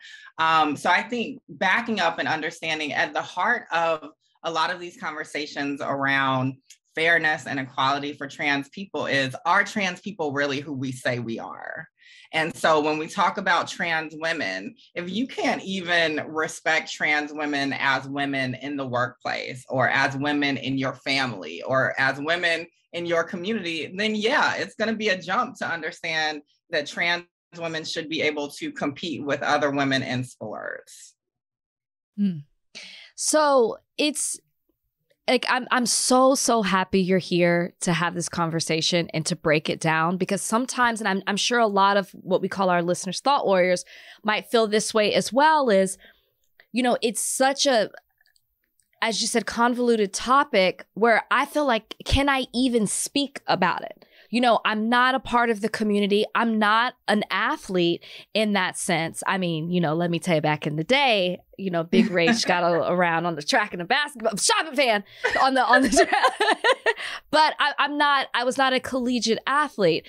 So I think backing up and understanding at the heart of a lot of these conversations around fairness and equality for trans people is, are trans people really who we say we are? And so when we talk about trans women, if you can't even respect trans women as women in the workplace, or as women in your family, or as women in your community, then yeah, it's going to be a jump to understand that trans women should be able to compete with other women in sports. So it's like, I'm so happy you're here to have this conversation and to break it down, because sometimes, and I'm sure a lot of what we call our listeners thought warriors might feel this way as well, is, you know, it's such a, as you said, convoluted topic where I feel like, can I even speak about it? You know, I'm not a part of the community. I'm not an athlete in that sense. I mean, you know, let me tell you, back in the day, you know, Big Rage got around on the track and the basketball, shop fan on the track. But I was not a collegiate athlete.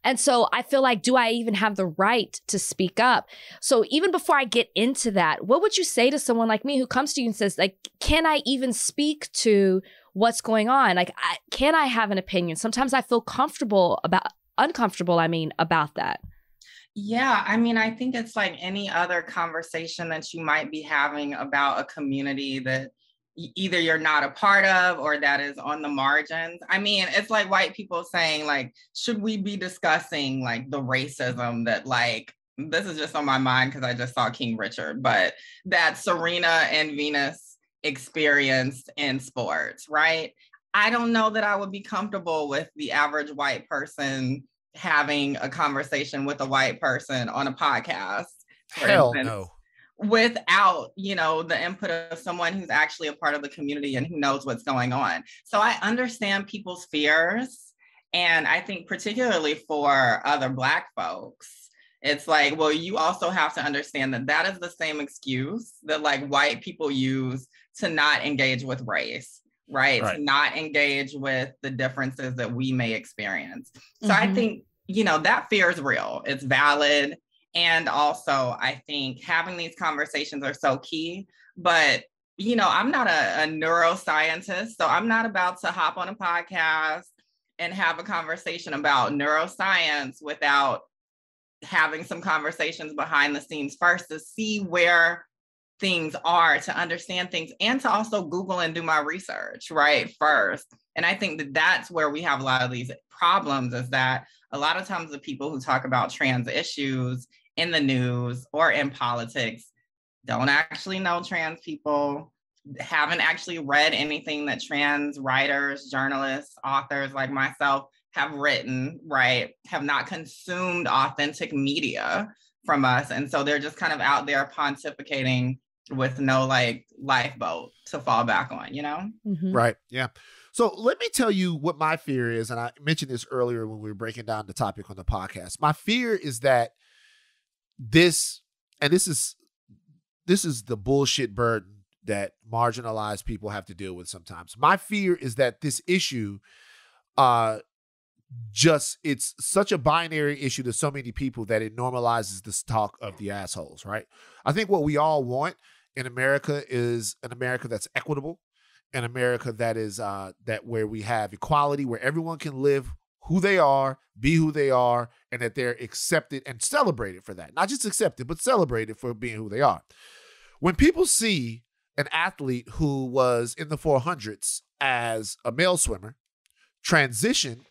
And so I feel like, do I even have the right to speak up? So even before I get into that, what would you say to someone like me who comes to you and says, like, can I even speak to what's going on? Like, can I have an opinion? Sometimes I feel uncomfortable about that. Yeah, I mean, I think it's like any other conversation that you might be having about a community that either you're not a part of or that is on the margins. I mean, it's like white people saying, like, should we be discussing like the racism that, like, this is just on my mind because I just saw King Richard, but that Serena and Venus experienced in sports, right? I don't know that I would be comfortable with the average white person having a conversation with a white person on a podcast. Hell no. Without, you know, the input of someone who's actually a part of the community and who knows what's going on. So I understand people's fears. And I think particularly for other Black folks, it's like, well, you also have to understand that that is the same excuse that like white people use to not engage with race, right? To not engage with the differences that we may experience. So I think, you know, that fear is real. It's valid. And also, I think having these conversations are so key. But, you know, I'm not a neuroscientist, so I'm not about to hop on a podcast and have a conversation about neuroscience without having some conversations behind the scenes first to see where things are, to understand things, and to also Google and do my research, right, first. And I think that that's where we have a lot of these problems, is that a lot of times the people who talk about trans issues in the news or in politics don't actually know trans people, haven't actually read anything that trans writers, journalists, authors like myself have written, right, have not consumed authentic media from us. And so they're just kind of out there pontificating with no like lifeboat to fall back on, you know? Mm-hmm. Right. Yeah. So let me tell you what my fear is. And I mentioned this earlier when we were breaking down the topic on the podcast. My fear is that this is the bullshit burden that marginalized people have to deal with sometimes. My fear is that this issue, it's such a binary issue to so many people that it normalizes this talk of the assholes, right? I think what we all want in America is an America that's equitable, an America that is that where we have equality, where everyone can live who they are, be who they are, and that they're accepted and celebrated for that. Not just accepted, but celebrated for being who they are. When people see an athlete who was in the 400s as a male swimmer transition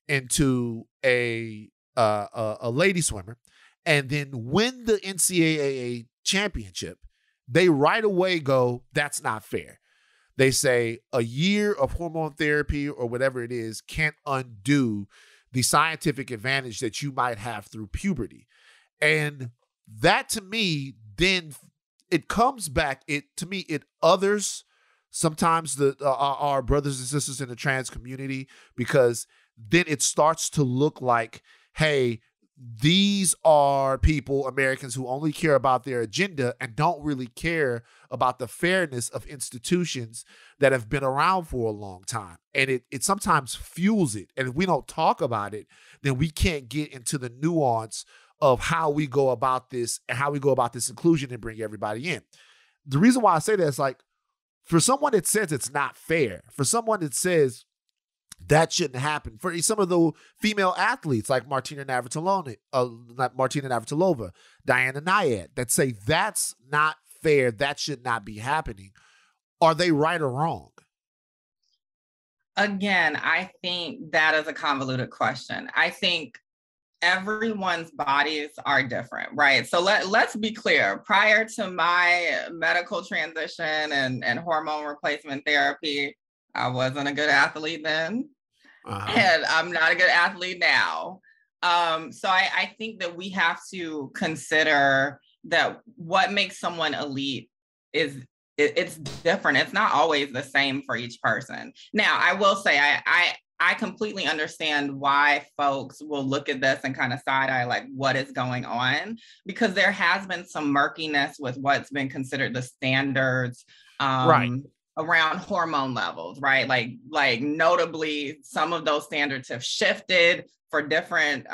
into a lady swimmer and then win the NCAA championship, they right away go, that's not fair. They say a year of hormone therapy or whatever it is can't undo the scientific advantage that you might have through puberty. And that to me, then it comes back, it others sometimes our brothers and sisters in the trans community, because then it starts to look like, hey, these are people, Americans, who only care about their agenda and don't really care about the fairness of institutions that have been around for a long time. And it sometimes fuels it. And if we don't talk about it, then we can't get into the nuance of how we go about this and how we go about this inclusion and bring everybody in. The reason why I say that is like, for someone that says it's not fair, for someone that says that shouldn't happen, for some of the female athletes like Martina Navratilova, Diana Nyad, that say that's not fair, that should not be happening, are they right or wrong? Again, I think that is a convoluted question. I think everyone's bodies are different, right? So let's be clear. Prior to my medical transition and hormone replacement therapy, I wasn't a good athlete then, and I'm not a good athlete now. So I think that we have to consider that what makes someone elite is it's different. It's not always the same for each person. Now, I will say I completely understand why folks will look at this and kind of side eye, like, what is going on? Because there has been some murkiness with what's been considered the standards around hormone levels, right? Like notably, some of those standards have shifted for different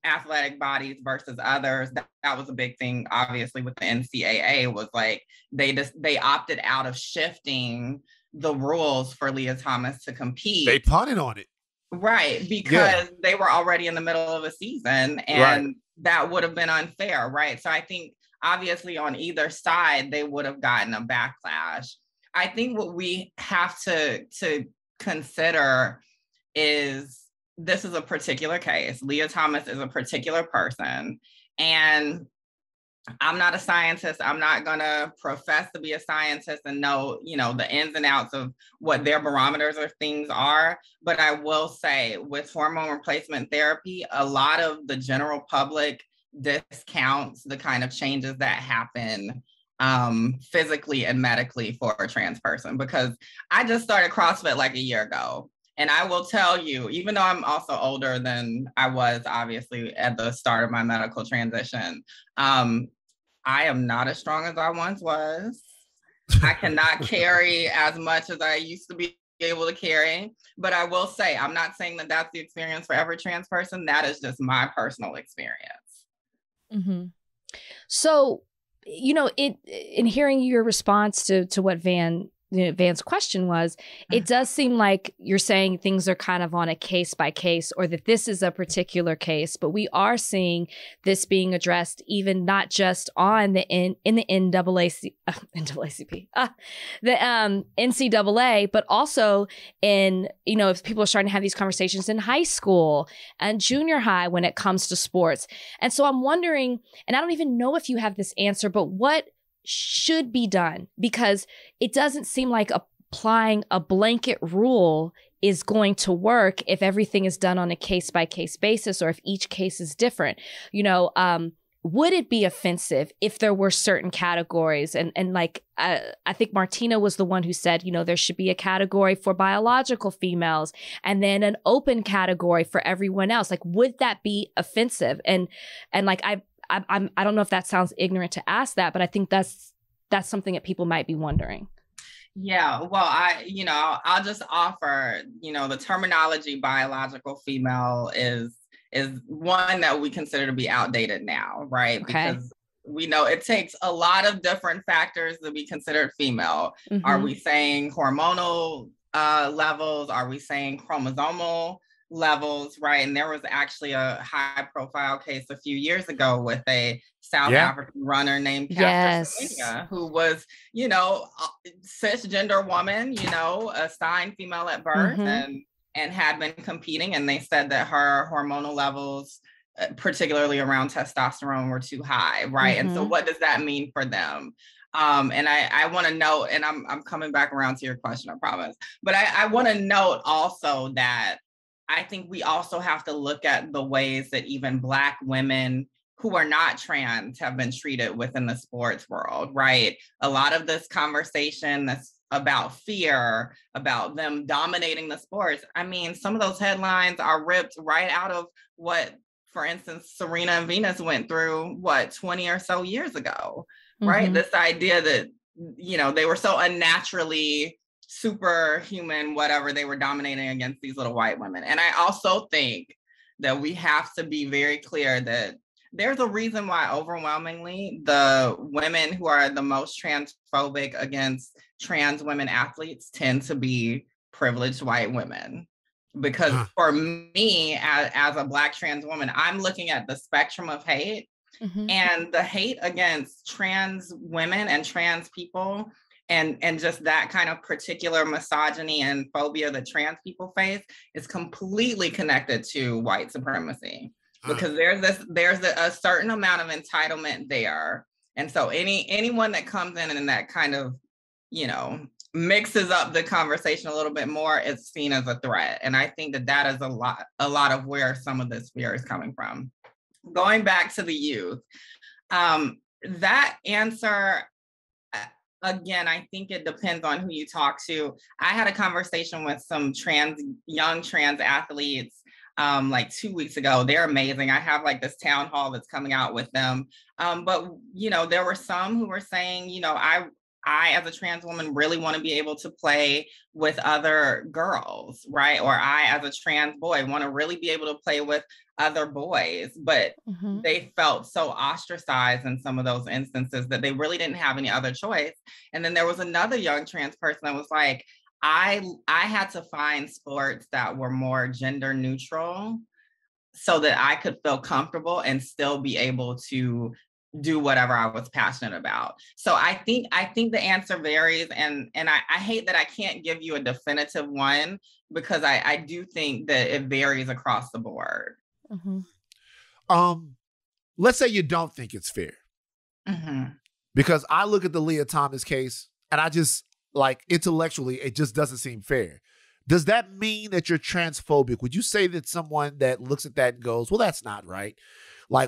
athletic bodies versus others. That was a big thing, obviously, with the NCAA, was like they opted out of shifting the rules for Lia Thomas to compete. They punted on it. Right, because they were already in the middle of a season, and that would have been unfair, right? So I think obviously on either side, they would have gotten a backlash. I think what we have to consider is this is a particular case. Lia Thomas is a particular person, and I'm not a scientist. I'm not going to profess to be a scientist and know, the ins and outs of what their barometers or things are. But I will say with hormone replacement therapy, a lot of the general public discounts the kind of changes that happen physically and medically for a trans person, because I just started CrossFit like a year ago. And I will tell you, even though I'm also older than I was, obviously, at the start of my medical transition, I am not as strong as I once was. I cannot carry as much as I used to be able to carry. But I will say, I'm not saying that that's the experience for every trans person. That is just my personal experience. Mm-hmm. So, in hearing your response to what Van's question was, it does seem like you're saying things are kind of on a case by case, or that this is a particular case, but we are seeing this being addressed even not just on the in the NCAA, but also in, if people are starting to have these conversations in high school and junior high when it comes to sports. And so I'm wondering, and I don't even know if you have this answer, but what should be done? Because it doesn't seem like applying a blanket rule is going to work if everything is done on a case-by-case basis, or if each case is different. Would it be offensive if there were certain categories? And I think Martina was the one who said, there should be a category for biological females and then an open category for everyone else. Like, would that be offensive? And I don't know if that sounds ignorant to ask that, but I think that's something that people might be wondering. Yeah, well, I'll just offer, the terminology biological female is one that we consider to be outdated now, right? Okay. Because we know it takes a lot of different factors to be considered female. Mm-hmm. Are we saying hormonal levels? Are we saying chromosomal levels, right? And there was actually a high profile case a few years ago with a South African runner named Caster who was, cisgender woman, assigned female at birth, and had been competing. And they said that her hormonal levels, particularly around testosterone, were too high, right? And so what does that mean for them? And I want to note, and I'm coming back around to your question, I promise, but I want to note also that I think we also have to look at the ways that even Black women who are not trans have been treated within the sports world, right? A lot of this conversation that's about fear, about them dominating the sports. I mean, some of those headlines are ripped right out of what, for instance, Serena and Venus went through, 20 or so years ago, right? This idea that, they were so unnaturally superhuman, whatever, they were dominating against these little white women. And I also think that we have to be very clear that there's a reason why overwhelmingly the women who are the most transphobic against trans women athletes tend to be privileged white women. Because for me, as a Black trans woman, I'm looking at the spectrum of hate, and the hate against trans women and trans people, and just that kind of particular misogyny and phobia that trans people face is completely connected to white supremacy, because there's a certain amount of entitlement there. And so anyone that comes in and that kind of, mixes up the conversation a little bit more is seen as a threat. And I think that is a lot of where some of this fear is coming from. Going back to the youth, that answer, again, I think it depends on who you talk to. I had a conversation with some young trans athletes 2 weeks ago. They're amazing. I have this town hall that's coming out with them. But, there were some who were saying, I, as a trans woman, really want to be able to play with other girls, right? Or I, as a trans boy, want to really be able to play with other boys. But they felt so ostracized in some of those instances that they really didn't have any other choice. And then there was another young trans person that was like, I had to find sports that were more gender neutral so that I could feel comfortable and still be able to do whatever I was passionate about. So I think the answer varies, and I hate that I can't give you a definitive one, because I do think that it varies across the board. Let's say you don't think it's fair, because I look at the Lia Thomas case and I just intellectually it just doesn't seem fair. Does that mean that you're transphobic? Would you say that someone that looks at that and goes, well, that's not right,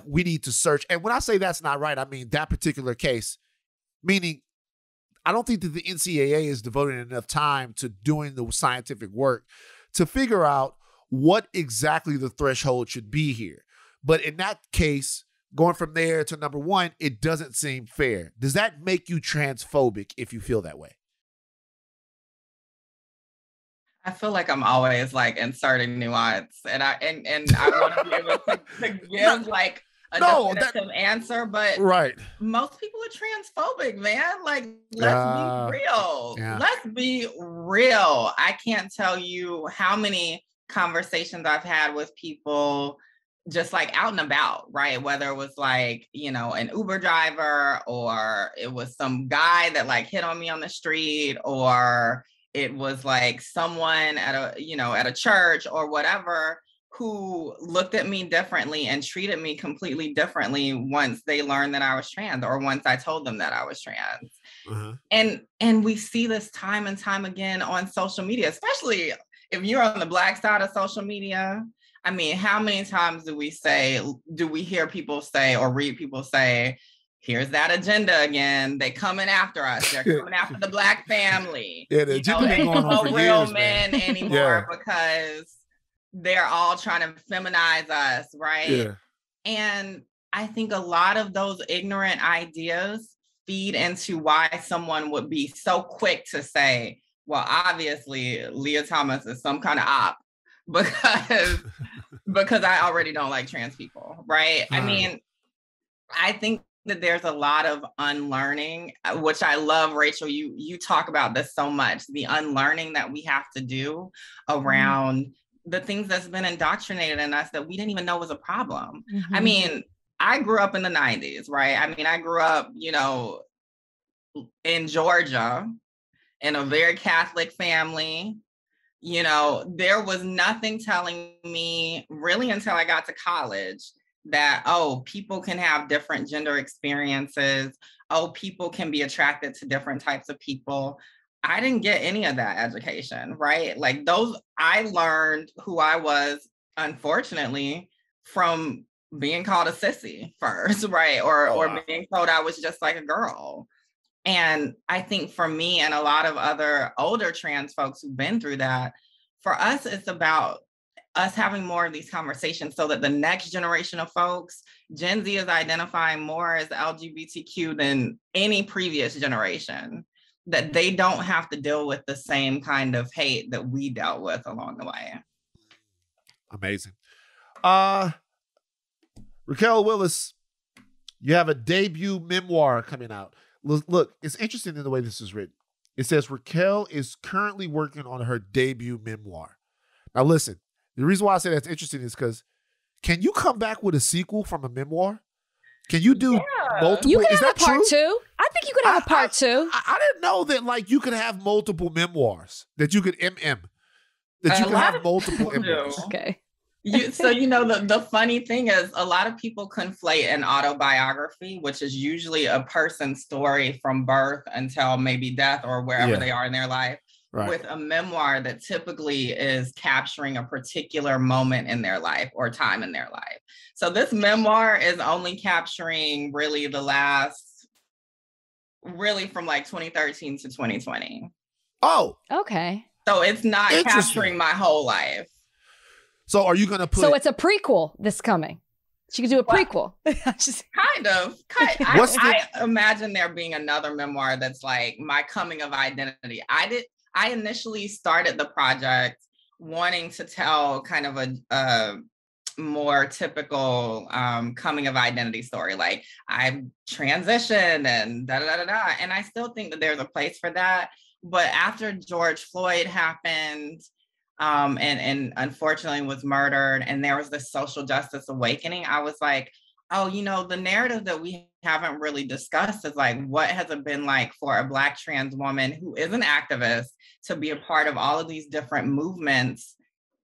we need to search? And when I say that's not right, I mean that particular case, meaning I don't think that the NCAA is devoting enough time to doing the scientific work to figure out what exactly the threshold should be here. But in that case, going from there to number one, it doesn't seem fair. Does that make you transphobic if you feel that way? I feel like I'm always inserting nuance, and I want to be able to give a definitive answer, but right. most people are transphobic, man. Like, let's be real. Yeah. Let's be real. I can't tell you how many conversations I've had with people just like out and about, right? Whether it was like, you know, an Uber driver, or it was some guy that like hit on me on the street, or it was like someone at a church or whatever, who looked at me differently and treated me completely differently once they learned that I was trans, or once I told them that I was trans. Uh-huh. And we see this time and time again on social media, especially if you're on the Black side of social media. I mean, how many times do we hear people say or read people say, here's that agenda again. They coming after us. They're coming after the Black family. Yeah, the agenda been going on for real years, men man. anymore because they're all trying to feminize us, right? Yeah. And I think a lot of those ignorant ideas feed into why someone would be so quick to say, well, obviously Lia Thomas is some kind of op because I already don't like trans people, right? I mean, I think that there's a lot of unlearning, which I love, Rachel. You talk about this so much, the unlearning that we have to do around the things that's been indoctrinated in us that we didn't even know was a problem. Mm-hmm. I mean, I grew up in the 90s, right? I mean, I grew up, you know, in Georgia in a very Catholic family. You know, there was nothing telling me really until I got to college that, oh, people can have different gender experiences. Oh, people can be attracted to different types of people. I didn't get any of that education, right? Like I learned who I was, unfortunately, from being called a sissy first, right? Or being told I was just like a girl. And I think for me and a lot of other older trans folks who've been through that, for us, it's about us having more of these conversations so that the next generation of folks, Gen Z is identifying more as LGBTQ than any previous generation, that they don't have to deal with the same kind of hate that we dealt with along the way. Amazing. Raquel Willis, you have a debut memoir coming out. Look, it's interesting in the way this is written. It says Raquel is currently working on her debut memoir. Now listen, the reason why I say that's interesting is because can you come back with a sequel from a memoir? Can you do multiple? You can is have that a part true? two. I think you could have a part two. I didn't know that like you could have multiple memoirs, that you could that you could have multiple memoirs. Okay. So, you know, the funny thing is a lot of people conflate an autobiography, which is usually a person's story from birth until maybe death or wherever they are in their life, with a memoir that typically is capturing a particular moment in their life or time in their life. So this memoir is only capturing really from like 2013 to 2020. Oh, okay. So it's not capturing my whole life. So are you going to put... So it's a prequel this coming. She could do a prequel. Kind of. I imagine there being another memoir that's like my coming of identity. I initially started the project wanting to tell kind of a more typical coming of identity story. Like I've transitioned and da-da-da-da-da. And I still think that there's a place for that. But after George Floyd happened, and unfortunately was murdered, and there was this social justice awakening, I was like, oh, you know, the narrative that we haven't really discussed is like, what has it been like for a Black trans woman who is an activist to be a part of all of these different movements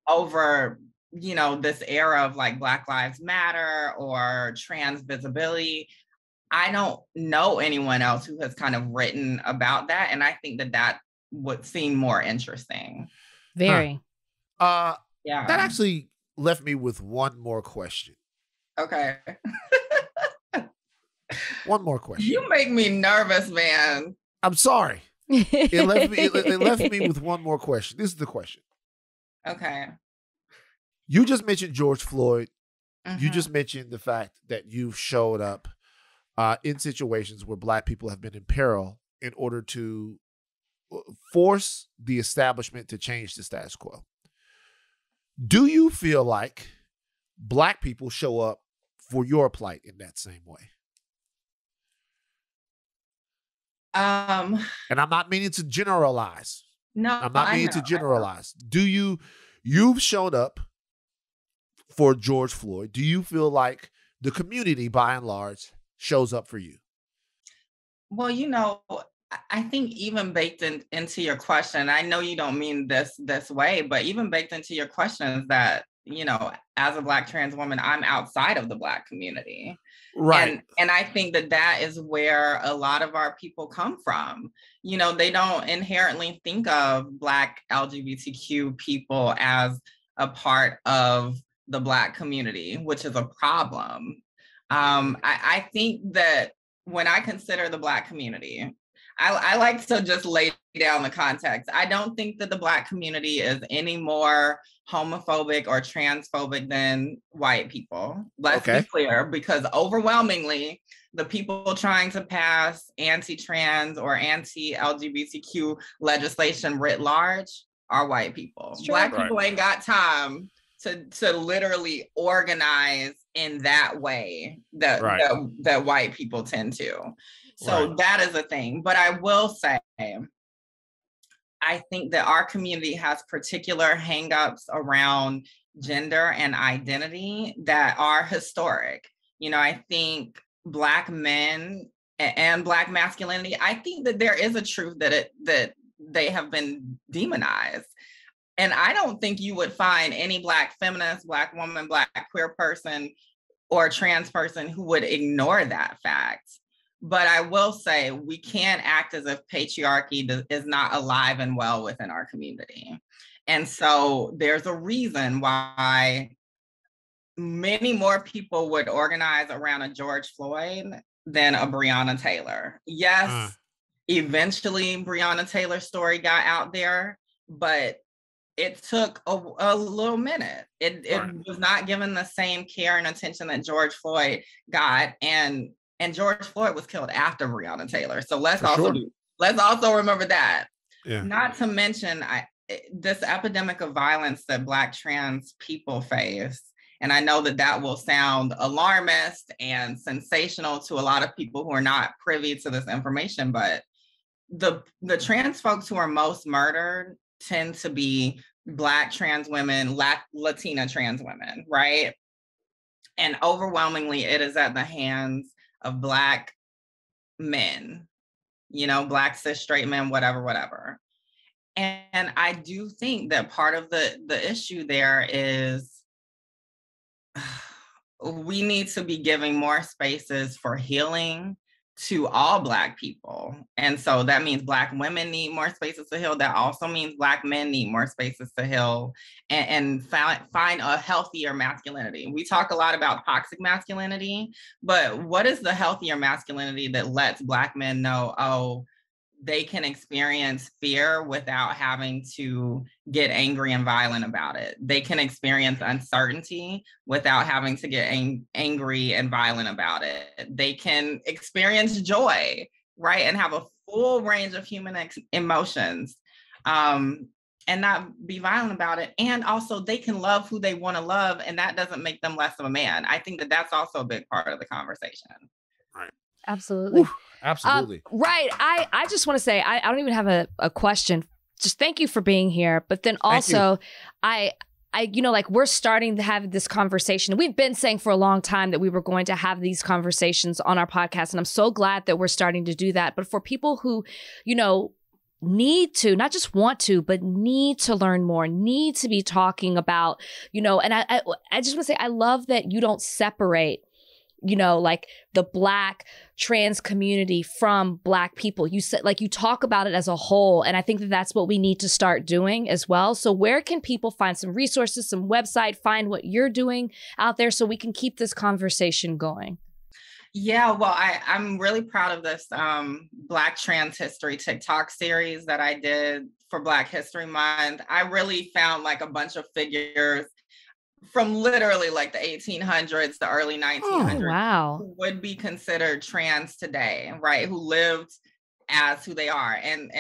over, you know, this era of like Black Lives Matter or trans visibility. I don't know anyone else who has kind of written about that. And I think that would seem more interesting. Very. That actually left me with one more question. Okay. One more question. You make me nervous, man. I'm sorry. It left me with one more question. This is the question. Okay. You just mentioned George Floyd. Mm-hmm. You just mentioned the fact that you've showed up in situations where Black people have been in peril in order to force the establishment to change the status quo. Do you feel like Black people show up for your plight in that same way? And I'm not meaning to generalize. No, I'm not meaning to generalize. You've shown up for George Floyd. Do you feel like the community, by and large, shows up for you? Well, I think even baked into your question, I know you don't mean this way, but even baked into your question is that, as a Black trans woman, I'm outside of the Black community. Right. And I think that is where a lot of our people come from. They don't inherently think of Black LGBTQ people as a part of the Black community, which is a problem. I think that when I consider the Black community, I like to just lay down the context. I don't think that the Black community is any more homophobic or transphobic than white people. Let's be clear, because overwhelmingly, the people trying to pass anti-trans or anti-LGBTQ legislation writ large are white people. Black people ain't got time to literally organize in that way that white people tend to. So that is a thing. But I will say, I think that our community has particular hangups around gender and identity that are historic. I think Black men and Black masculinity, I think that there is a truth that they have been demonized. And I don't think you would find any Black feminist, Black woman, Black queer person, or trans person who would ignore that fact. But I will say we can't act as if patriarchy is not alive and well within our community. And so there's a reason why many more people would organize around a George Floyd than a Breonna Taylor. Yes, eventually Breonna Taylor's story got out there, but it took a little minute. It was not given the same care and attention that George Floyd got. And George Floyd was killed after Breonna Taylor. So let's also remember that. Yeah. Not to mention this epidemic of violence that Black trans people face. And I know that will sound alarmist and sensational to a lot of people who are not privy to this information, but the trans folks who are most murdered tend to be Black trans women, Latina trans women, right? And overwhelmingly, it is at the hands of Black men, Black cis straight men, whatever. And I do think that part of the issue there is we need to be giving more spaces for healing to all Black people. And so that means Black women need more spaces to heal. That also means Black men need more spaces to heal and find a healthier masculinity. We talk a lot about toxic masculinity, but what is the healthier masculinity that lets Black men know, they can experience fear without having to get angry and violent about it. They can experience uncertainty without having to get angry and violent about it. They can experience joy, right? And have a full range of human emotions and not be violent about it. And also they can love who they want to love, and that doesn't make them less of a man. I think that's also a big part of the conversation. Right. Absolutely. Oof, absolutely. Right. I just want to say, I don't even have a question. Just thank you for being here. But then also, we're starting to have this conversation. We've been saying for a long time that we were going to have these conversations on our podcast. And I'm so glad that we're starting to do that. But for people who, need to, not just want to, but need to learn more, need to be talking about, and I just want to say, I love that you don't separate the Black trans community from Black people. You said, you talk about it as a whole. And I think that that's what we need to start doing as well. So where can people find some resources, some website, find what you're doing out there so we can keep this conversation going? Yeah, well, I'm really proud of this Black Trans History TikTok series that I did for Black History Month. I really found a bunch of figures from literally the 1800s, the early 1900s, who would be considered trans today, right? Who lived as who they are. And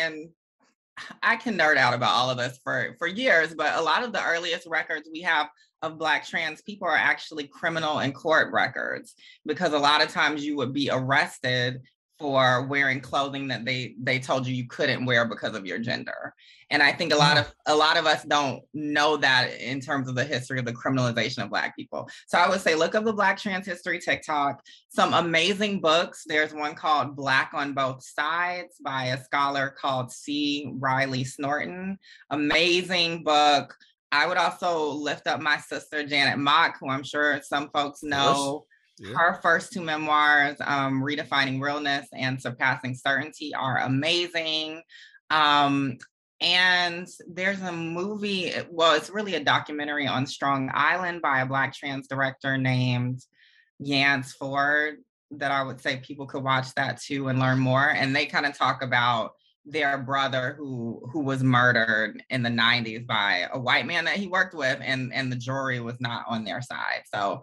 I can nerd out about all of this for years, but a lot of the earliest records we have of Black trans people are actually criminal and court records, because a lot of times you would be arrested for wearing clothing that they told you couldn't wear because of your gender. And I think a lot of us don't know that in terms of the history of the criminalization of Black people. So I would say look up the Black Trans History TikTok. Some amazing books. There's one called Black on Both Sides by a scholar called C. Riley Snorton. Amazing book. I would also lift up my sister, Janet Mock, who I'm sure some folks know. Yeah. Her first two memoirs, Redefining Realness and Surpassing Certainty, are amazing. And there's a movie, well, it's really a documentary on Strong Island by a Black trans director named Yance Ford that I would say people could watch that too and learn more. And they kind of talk about their brother who was murdered in the 90s by a white man that he worked with, and the jury was not on their side. So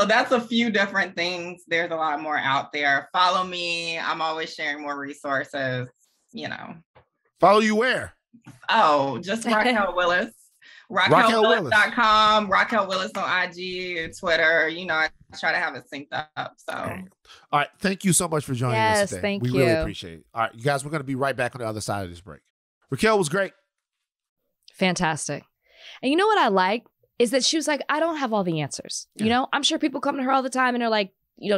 that's a few different things. There's a lot more out there. Follow me. I'm always sharing more resources, Follow you where? Oh, just Raquel Willis. RaquelWillis.com, Raquel Willis on IG, Twitter. I try to have it synced up. So, all right. Thank you so much for joining us today. Thank you. We really appreciate it. All right, you guys, we're going to be right back on the other side of this break. Raquel was great. Fantastic. And you know what I like is that she was like, I don't have all the answers. Yeah. I'm sure people come to her all the time and are like,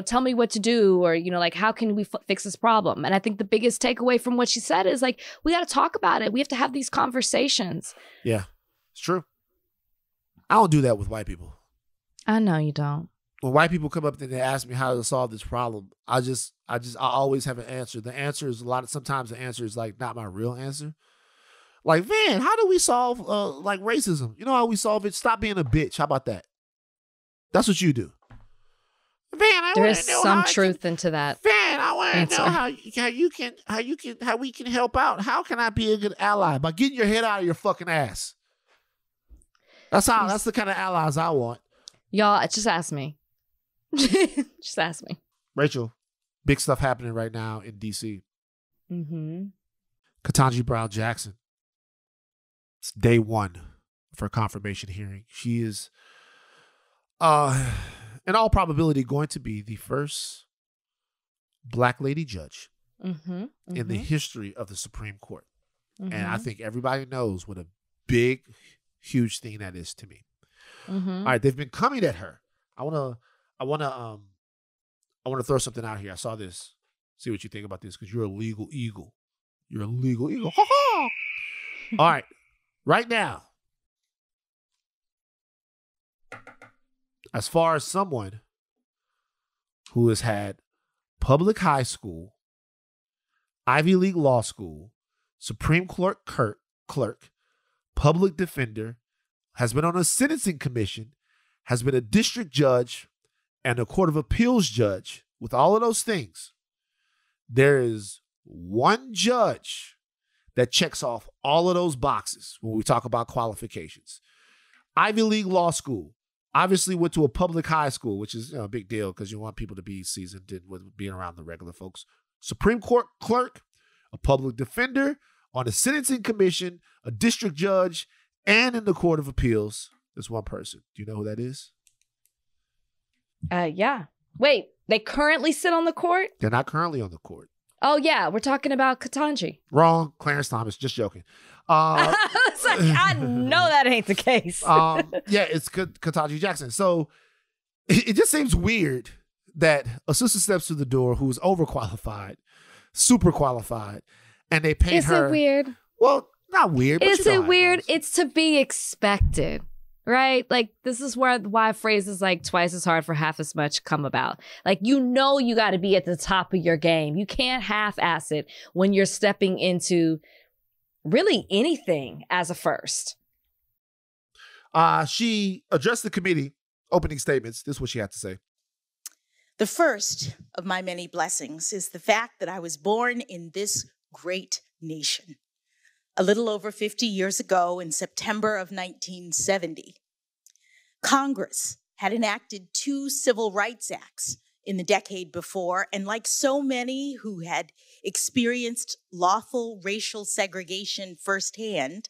tell me what to do, or, like, how can we fix this problem? And I think the biggest takeaway from what she said is like, we got to talk about it. We have to have these conversations. Yeah, it's true. I don't do that with white people. I know you don't. When white people come up and they ask me how to solve this problem, I always have an answer. The answer is sometimes the answer is like not my real answer. Like, man, how do we solve like racism? You know how we solve it? Stop being a bitch. How about that? That's what you do. Man, there is some truth into that. Man, I want to know how we can help out. How can I be a good ally? By getting your head out of your fucking ass. That's the kind of allies I want. Y'all, just ask me. Just ask me. Rachel, big stuff happening right now in DC. Mm-hmm. Ketanji Brown Jackson. It's day one of her confirmation hearing. She is in all probability going to be the first Black lady judge in the history of the Supreme Court. And I think everybody knows what a big, huge thing that is to me. All right, they've been coming at her. I want to throw something out here. I saw this. See what you think about this, because you're a legal eagle. You're a legal eagle. Ha-ha! All right, right now, as far as someone who has had public high school, Ivy League law school, Supreme Court clerk, public defender, has been on a sentencing commission, has been a district judge and a court of appeals judge, with all of those things, there is one judge that checks off all of those boxes when we talk about qualifications. Ivy League law school, obviously went to a public high school, which is a big deal because you want people to be seasoned with being around the regular folks. Supreme Court clerk, a public defender, on a sentencing commission, a district judge, and in the court of appeals. There's one person. Do you know who that is? Yeah. Wait, they currently sit on the court? They're not currently on the court. Oh, yeah. We're talking about Ketanji. Wrong. Clarence Thomas. Just joking. It's like, I know that ain't the case. Yeah, it's Ketanji Jackson. So it just seems weird that a sister steps through the door who's overqualified, super qualified, and they paint her. Is it weird? Well, not weird. But is it weird? It's to be expected. Right? Like, this is why phrases like twice as hard for half as much come about. Like, you got to be at the top of your game. You can't half-ass it when you're stepping into really anything as a first. She addressed the committee, opening statements. This is what she had to say. The first of my many blessings is the fact that I was born in this great nation. A little over 50 years ago, in September of 1970, Congress had enacted 2 civil rights acts in the decade before, and like so many who had experienced lawful racial segregation firsthand,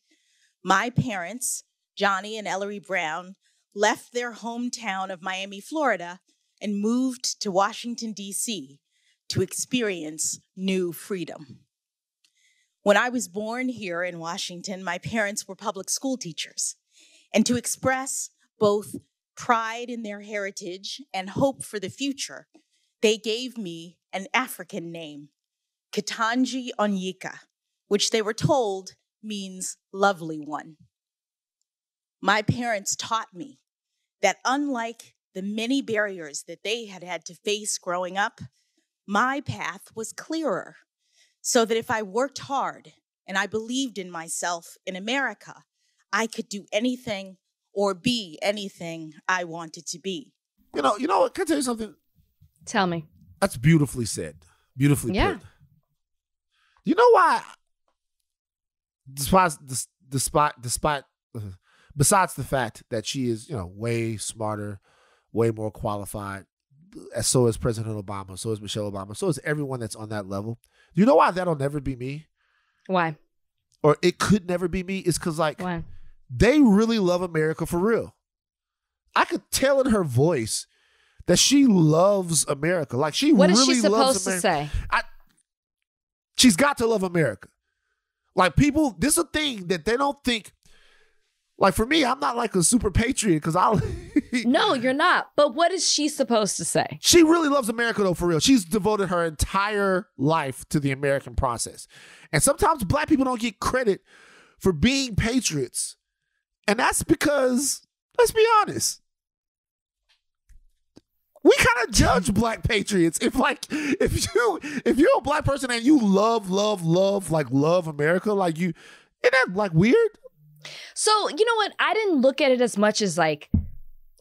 my parents, Johnny and Ellery Brown, left their hometown of Miami, Florida, and moved to Washington, D.C. to experience new freedom. When I was born here in Washington, my parents were public school teachers. And to express both pride in their heritage and hope for the future, they gave me an African name, Ketanji Onyeka, which they were told means lovely one. My parents taught me that unlike the many barriers that they had had to face growing up, my path was clearer, so that if I worked hard and I believed in myself in America, I could do anything or be anything I wanted to be. You know what? Can I tell you something? Tell me. That's beautifully said. Beautifully Yeah. put. You know why? Besides the fact that she is, way smarter, way more qualified, so is President Obama, so is Michelle Obama, so is everyone that's on that level. Do you know why that'll never be me? Why? Or it could never be me? It's because, Why? they really love America for real. I could tell in her voice that she loves America. Like, she What really is she loves supposed to America. say? She's got to love America. Like, people, this is a thing that they don't think. Like, for me, I'm not like a super patriot because No, you're not. But what is she supposed to say? She really loves America, though, for real. She's devoted her entire life to the American process. And sometimes black people don't get credit for being patriots. And that's because, let's be honest, we kind of judge black patriots. If you're a black person and you love America, like, isn't that like weird? So, you know what? I didn't look at it as much as like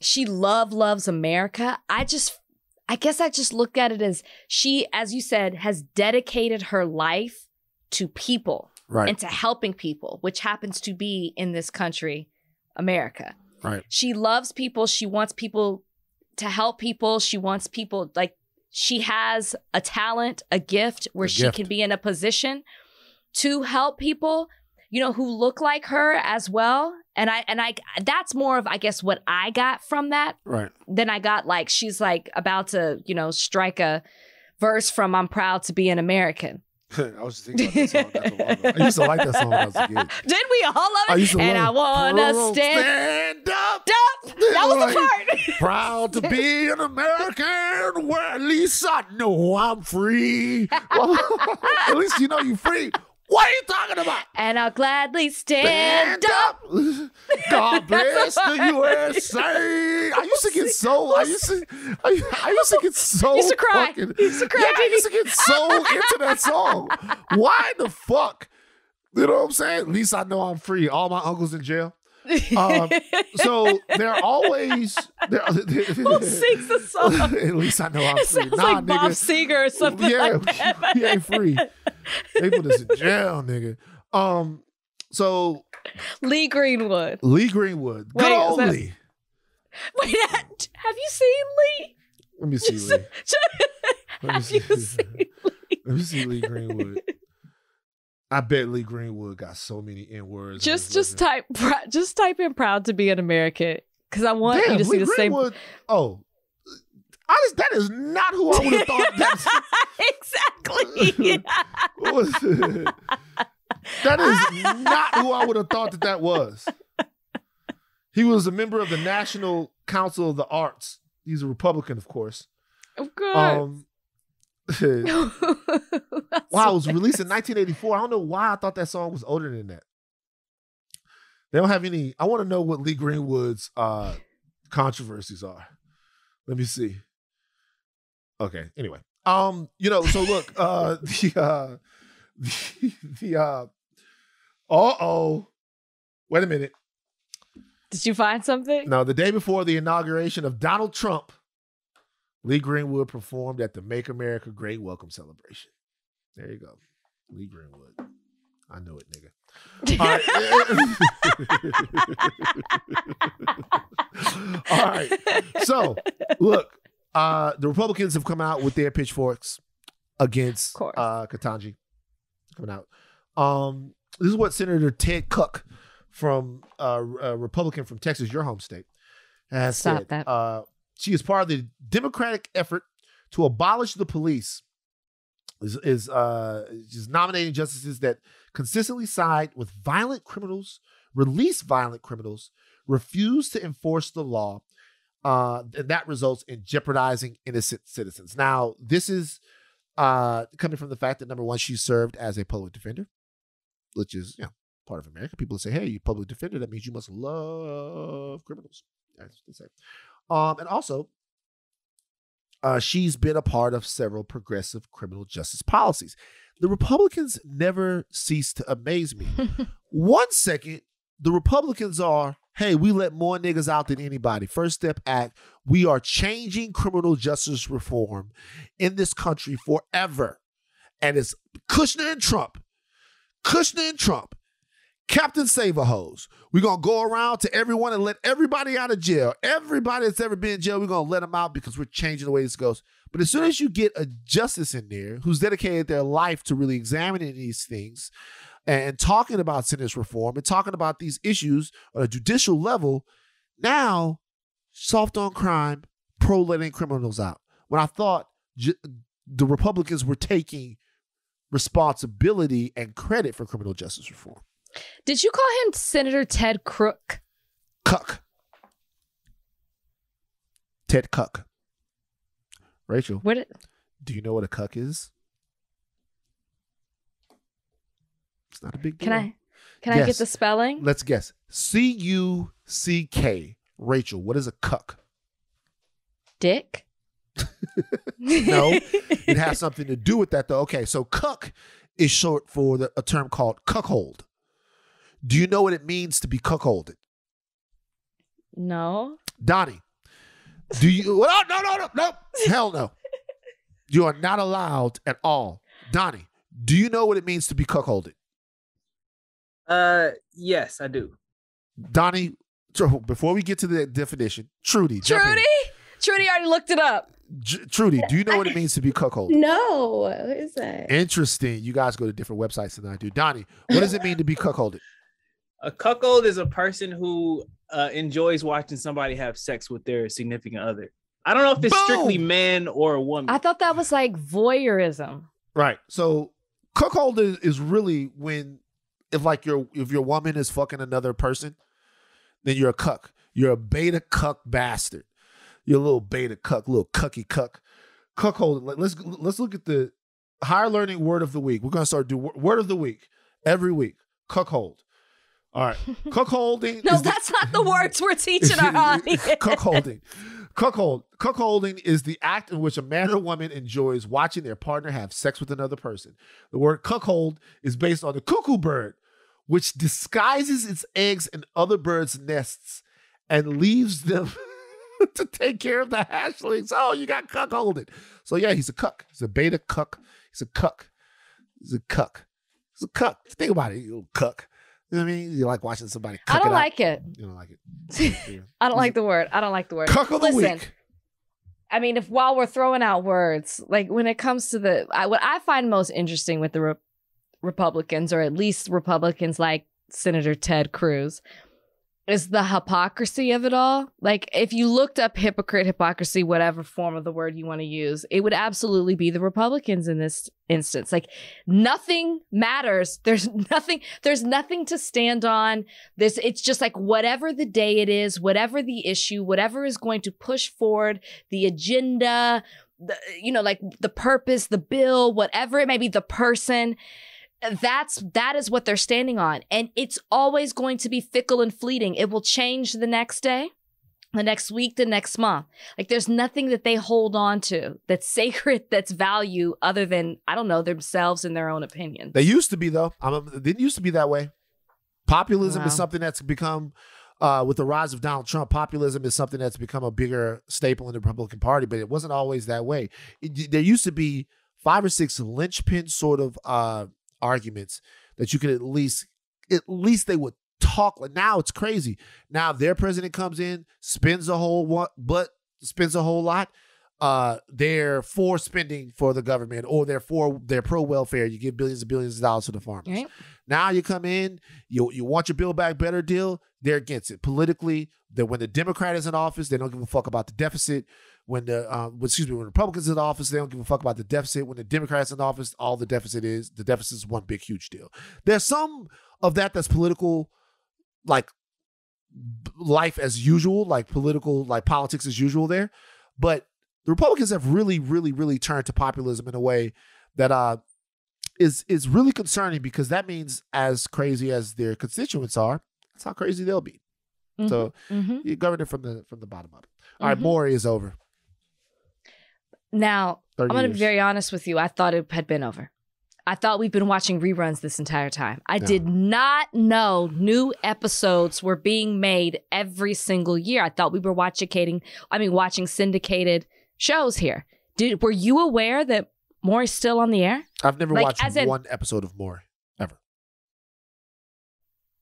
she loves America. I guess I just looked at it as she, as you said, has dedicated her life to people, right, and to helping people, which happens to be in this country, America. Right. She loves people. She wants people to help people. She wants people, like, she has a talent, a gift where she can be in a position to help people, who look like her as well. And I that's more of, I guess, what I got from that. Right. Then I got, like, she's like about to, strike a verse from I'm Proud to Be an American. I was just thinking about that song not too long ago. I used to like that song when I was a kid. Did we all love it? I used to and love I wanna stand up. That was the part. Proud to be an American, where at least I know I'm free. Well, at least you know you're free. What are you talking about? And I'll gladly stand up. God bless the USA. I used to get so. I used to get so. Used to cry. Fucking, used to cry. Yeah, I used to get so into that song. Why the fuck? You know what I'm saying? At least I know I'm free. All my uncles in jail. So they're always. Who sings the song? At least I know I'm free. Sounds like Bob Seger or something like that. He ain't free. They put us in jail, nigga. So Lee Greenwood. Good old Lee. Wait, have you seen Lee? Let me see Lee. Have you seen Lee? Let me see Lee Greenwood. I bet Lee Greenwood got so many N-words. Just type in Proud to Be an American, because I want you to see Lee the Greenwood, same. Oh, that is not who I would have thought. Exactly. That is not who I would have thought that was. He was a member of the National Council of the Arts. He's a Republican, of course. Of course. Wow, it was released in 1984. I don't know why I thought that song was older than that. They don't have any. I want to know what Lee Greenwood's controversies are. Let me see. Okay. Anyway, so look, wait a minute. Did you find something? No, the day before the inauguration of Donald Trump, Lee Greenwood performed at the Make America Great Welcome celebration. There you go. Lee Greenwood. I knew it, nigga. All right. So, look, the Republicans have come out with their pitchforks against Ketanji. Coming out. This is what Senator Ted Cook, from a Republican from Texas, your home state, has Stop said, that. she is part of the Democratic effort to abolish the police. Is nominating justices that consistently side with violent criminals, release violent criminals, refuse to enforce the law, and that results in jeopardizing innocent citizens. Now, this is coming from the fact that, number one, she served as a public defender, which is part of America. People say, "Hey, you public defender, that means you must love criminals." That's what they say. And also, she's been a part of several progressive criminal justice policies. The Republicans never cease to amaze me. 1 second, the Republicans are, hey, we let more niggas out than anybody. First Step Act. We are changing criminal justice reform in this country forever. And it's Kushner and Trump. Captain Save-A-Hose. We're going to go around to everyone and let everybody out of jail. Everybody that's ever been in jail, we're going to let them out because we're changing the way this goes. But as soon as you get a justice in there who's dedicated their life to really examining these things and talking about sentence reform and talking about these issues on a judicial level, now soft on crime, pro letting criminals out. When I thought the Republicans were taking responsibility and credit for criminal justice reform. Did you call him Senator Ted Crook? Cuck. Ted Cuck. Rachel, do you know what a cuck is? It's not a big deal. Can I get the spelling? Let's guess. C-U-C-K. Rachel, what is a cuck? Dick? No, it has something to do with that, though. Okay, so cuck is short for a term called cuckold. Do you know what it means to be cuckolded? No. Donnie, do you? Well, no. Hell no. You are not allowed at all. Donnie, do you know what it means to be cuckolded? Yes, I do. Donnie, before we get to the definition, Trudy. Trudy already looked it up. Trudy, do you know what it means to be cuckolded? No. What is that? Interesting. You guys go to different websites than I do. Donnie, what does it mean to be cuckolded? A cuckold is a person who enjoys watching somebody have sex with their significant other. I don't know if it's strictly man or a woman. I thought that was like voyeurism. Right. So cuckold is really if your woman is fucking another person, then you're a cuck. You're a beta cuck bastard. You're a little beta cuck, little cucky cuck. Cuckold. Let's look at the higher learning word of the week. We're gonna start doing word of the week every week. Cuckold. All right. Cuckolding. No, that's not the words we're teaching our audience. Cuckolding. Cuckolding is the act in which a man or woman enjoys watching their partner have sex with another person. The word cuckold is based on the cuckoo bird, which disguises its eggs in other birds' nests and leaves them to take care of the hatchlings. Oh, you got cuckolded. So yeah, he's a cuck. He's a beta cuck. He's a cuck. He's a cuck. He's a cuck. Think about it, you little cuck. You know what I mean? You like watching somebody cuck I don't like it. You don't like it. I don't like the word. Cuck of the week. I mean, while we're throwing out words, like when it comes to what I find most interesting with the Republicans, or at least Republicans like Senator Ted Cruz, is the hypocrisy of it all. Like, if you looked up hypocrisy, whatever form of the word you want to use, it would absolutely be the Republicans in this instance. Like, nothing matters. There's nothing to stand on. It's just like whatever the day it is, whatever the issue, whatever is going to push forward the agenda, like the purpose, the bill, whatever it may be, the person. That is what they're standing on. And it's always going to be fickle and fleeting. It will change the next day, the next week, the next month. Like, there's nothing that they hold on to that's sacred, that's value, other than, I don't know, themselves and their own opinions. They used to be, though. It didn't used to be that way. Populism is something that's become, with the rise of Donald Trump, populism is something that's become a bigger staple in the Republican Party, but it wasn't always that way. There used to be 5 or 6 linchpin sort of arguments that you could at least they would talk. Like, now it's crazy. Now their president comes in, spends a whole lot. they're for spending for the government, or they're pro welfare. You give billions and billions of dollars to the farmers. Right. Now you come in, you want your Build Back Better deal. They're against it politically. That when the Democrat is in office, they don't give a fuck about the deficit. When the when Republicans in office, they don't give a fuck about the deficit. When the Democrats in office, all the deficit is one big huge deal. There's some of that's political, like life as usual, like political, like politics as usual there, but the Republicans have really, really, really turned to populism in a way that is really concerning, because that means as crazy as their constituents are, that's how crazy they'll be. Mm-hmm. So you govern it from the bottom up. All right, Maury is over. Now, I'm going to be very honest with you. I thought it had been over. I thought we've been watching reruns this entire time. I did not know new episodes were being made every single year. I thought we were watching syndicated shows here. Were you aware that Maury's still on the air? I've never watched one episode of Maury, ever.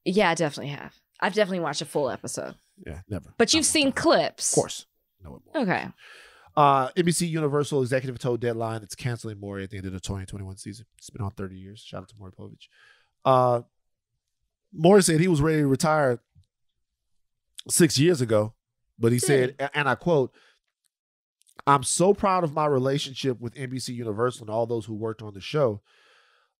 Yeah, I definitely have. I've definitely watched a full episode. Yeah, never. But you've seen clips. Of course. No, okay. NBC Universal executive told Deadline it's canceling Maury at the end of the 2021 season. It's been on 30 years. Shout out to Maury Povich. Maury said he was ready to retire 6 years ago, but he said, and I quote, "I'm so proud of my relationship with NBC Universal and all those who worked on the show.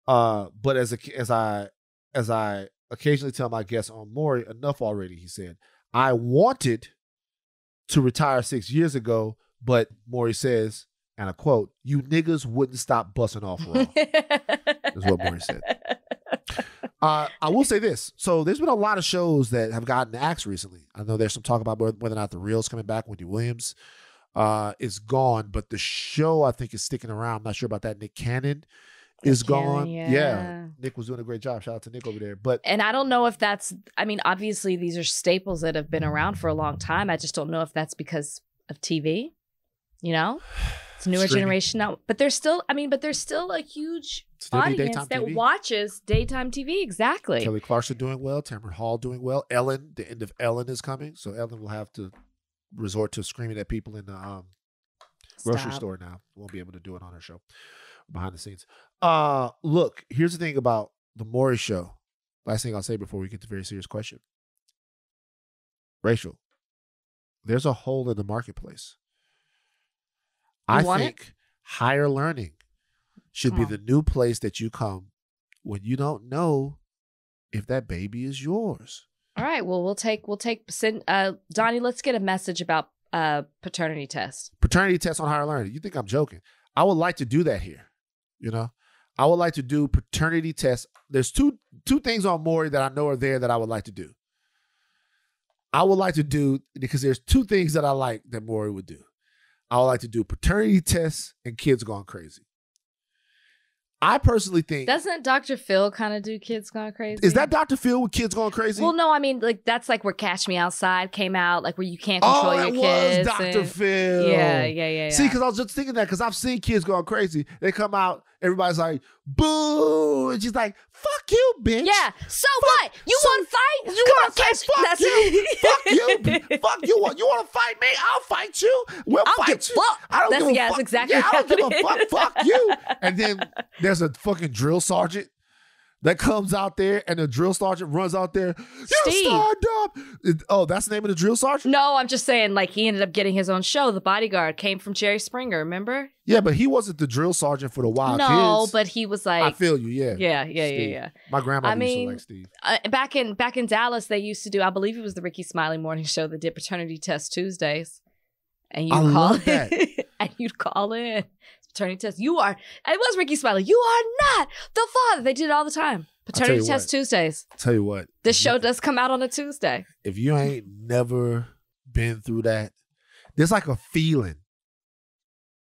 But as I occasionally tell my guests on Maury, enough already," he said. "I wanted to retire 6 years ago, but," Maury says, and I quote, "you niggas wouldn't stop busting off raw." Is what Maury said. I will say this. So there's been a lot of shows that have gotten axed recently. I know there's some talk about whether or not The Real's coming back. Wendy Williams is gone, but the show I think is sticking around. I'm not sure about that. Nick Cannon is gone. Yeah. Nick was doing a great job. Shout out to Nick over there. And I don't know if that's, obviously these are staples that have been around for a long time. I just don't know if that's because of TV. It's a newer generation now, but there's still a huge audience that watches daytime TV. Exactly. Kelly Clarkson doing well. Tamron Hall doing well. Ellen, the end of Ellen is coming, so Ellen will have to resort to screaming at people in the grocery store now. Won't be able to do it on her show behind the scenes. Look, here's the thing about the Maury show. Last thing I'll say before we get to a very serious question. Rachel, there's a hole in the marketplace. I think higher learning should be the new place that you come when you don't know if that baby is yours. All right. Well, Donnie, let's get a message about paternity tests. Paternity tests on higher learning. You think I'm joking? I would like to do that here. I would like to do paternity tests. There's two things on Maury that I know are there that I would like to do. I would like to do, because there's two things that I like that Maury would do. I would like to do paternity tests and Kids Gone Crazy. I personally think... Doesn't Dr. Phil kind of do Kids Gone Crazy? Is that Dr. Phil with Kids Gone Crazy? Well, no, that's like where Catch Me Outside came out, like where you can't control your kids. Oh, that was Dr. Phil. Yeah. See, because I was just thinking that, because I've seen Kids Gone Crazy. They come out, everybody's like, boo! And she's like, fuck you, bitch. Yeah. So what? You want to fight? You want to catch? Fuck you. Fuck you. Fuck you. You want to fight me? I'll fight you. We'll fight you. Fuck. I don't give a fuck. That's exactly I don't give a fuck. Fuck you. And then there's a fucking drill sergeant that comes out there, and the drill sergeant runs out there. You stand up. Oh, that's the name of the drill sergeant? No, I'm just saying, like, he ended up getting his own show. The Bodyguard came from Jerry Springer, remember? Yeah, but he wasn't the drill sergeant for the Wild Kids. No, but he was like... I feel you, yeah. Yeah. My grandma used to like Steve. Back in Dallas, they used to do, I believe it was the Ricky Smiley morning show that did paternity test Tuesdays. And you'd and you'd call in. Paternity test. It was Ricky Smiley. You are not the father. They did it all the time. Paternity test Tuesdays. I'll tell you what. This show does come out on a Tuesday. If you ain't never been through that, there's like a feeling.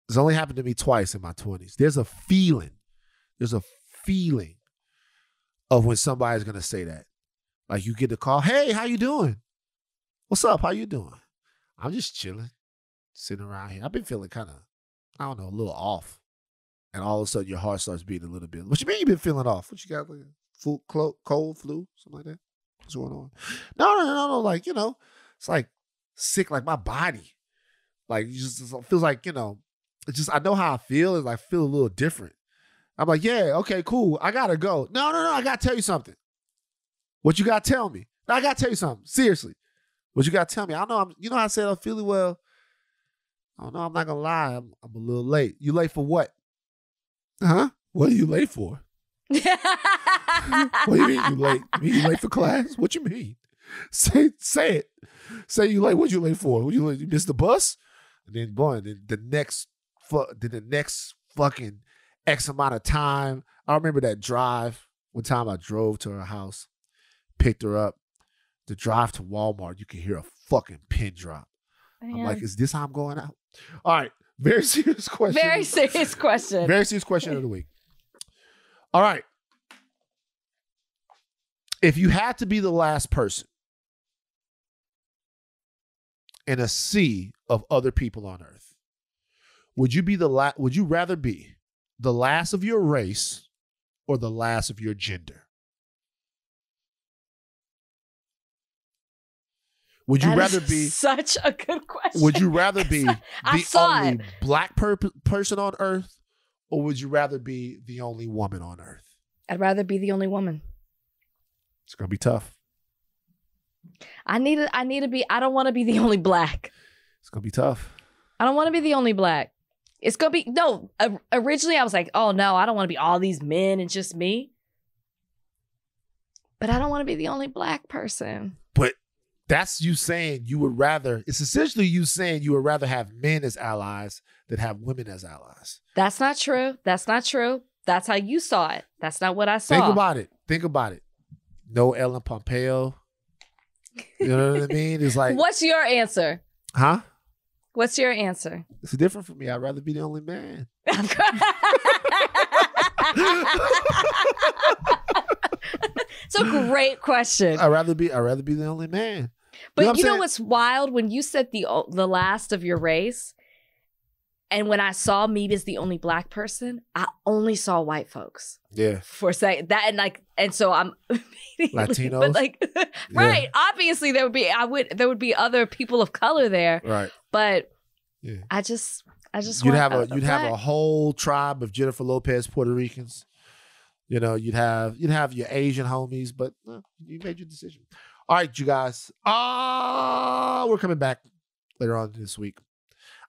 It's only happened to me twice in my 20s. There's a feeling of when somebody's going to say that. Like you get the call, hey, how you doing? What's up? How you doing? I'm just chilling, sitting around here. I've been feeling kind of, I don't know, a little off. And all of a sudden your heart starts beating a little bit. What you mean you been feeling off? What you got, like cold, flu, something like that? What's going on? No. Like, it's like sick, like my body. Like, it just feels like, I know how I feel. It's like, I feel a little different. I'm like, yeah, okay, cool. I gotta go. No, I gotta tell you something. What you gotta tell me? No, I gotta tell you something. Seriously. What you gotta tell me? I know you know how I said I'm feeling well. I don't know, I'm not gonna lie. I'm a little late. You late for what? Huh? What are you late for? What do you mean you late? You mean you late for class? What you mean? Say it. Say you late. What you late for? You missed the bus? And then boy, the next fucking X amount of time. I remember that drive. One time I drove to her house, picked her up. The drive to Walmart, you can hear a fucking pin drop. I'm like, is this how I'm going out? All right. Very serious question. Very serious question. Very serious question of the week. All right. If you had to be the last person in a sea of other people on earth, would you rather be the last of your race or the last of your gender? Would you rather be such a good question? Would you rather be the only black person on earth, or would you rather be the only woman on earth? I'd rather be the only woman. It's gonna be tough. I need to be. I don't want to be the only black. It's gonna be tough. I don't want to be the only black. It's gonna be no. Originally, I was like, oh no, I don't want to be all these men and just me. But I don't want to be the only black person. But that's you saying you would rather. It's essentially you saying you would rather have men as allies than have women as allies. That's not true. That's not true. That's how you saw it. That's not what I saw. Think about it. No Ellen Pompeo. You know what I mean? It's like, what's your answer? Huh? What's your answer? It's different for me. I'd rather be the only man. It's a great question. I'd rather be the only man. But you know what's wild? When you said the last of your race, and when I saw me as the only black person, I only saw white folks. Yeah. For a second. And so I'm Latinos. But like, right. Yeah. Obviously there would be other people of color there. Right. But yeah. I just you'd have a whole tribe of Jennifer Lopez Puerto Ricans. You know, you'd have your Asian homies, but you made your decision. All right, you guys. We're coming back later on this week.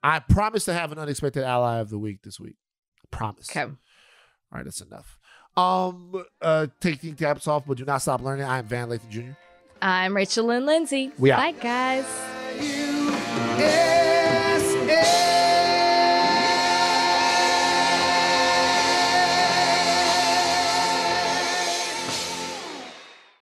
I promise to have an unexpected ally of the week this week. I promise. Okay. All right, that's enough. Taking caps off, but do not stop learning. I am Van Lathan Jr. I'm Rachel Lindsay. We out. Bye, guys.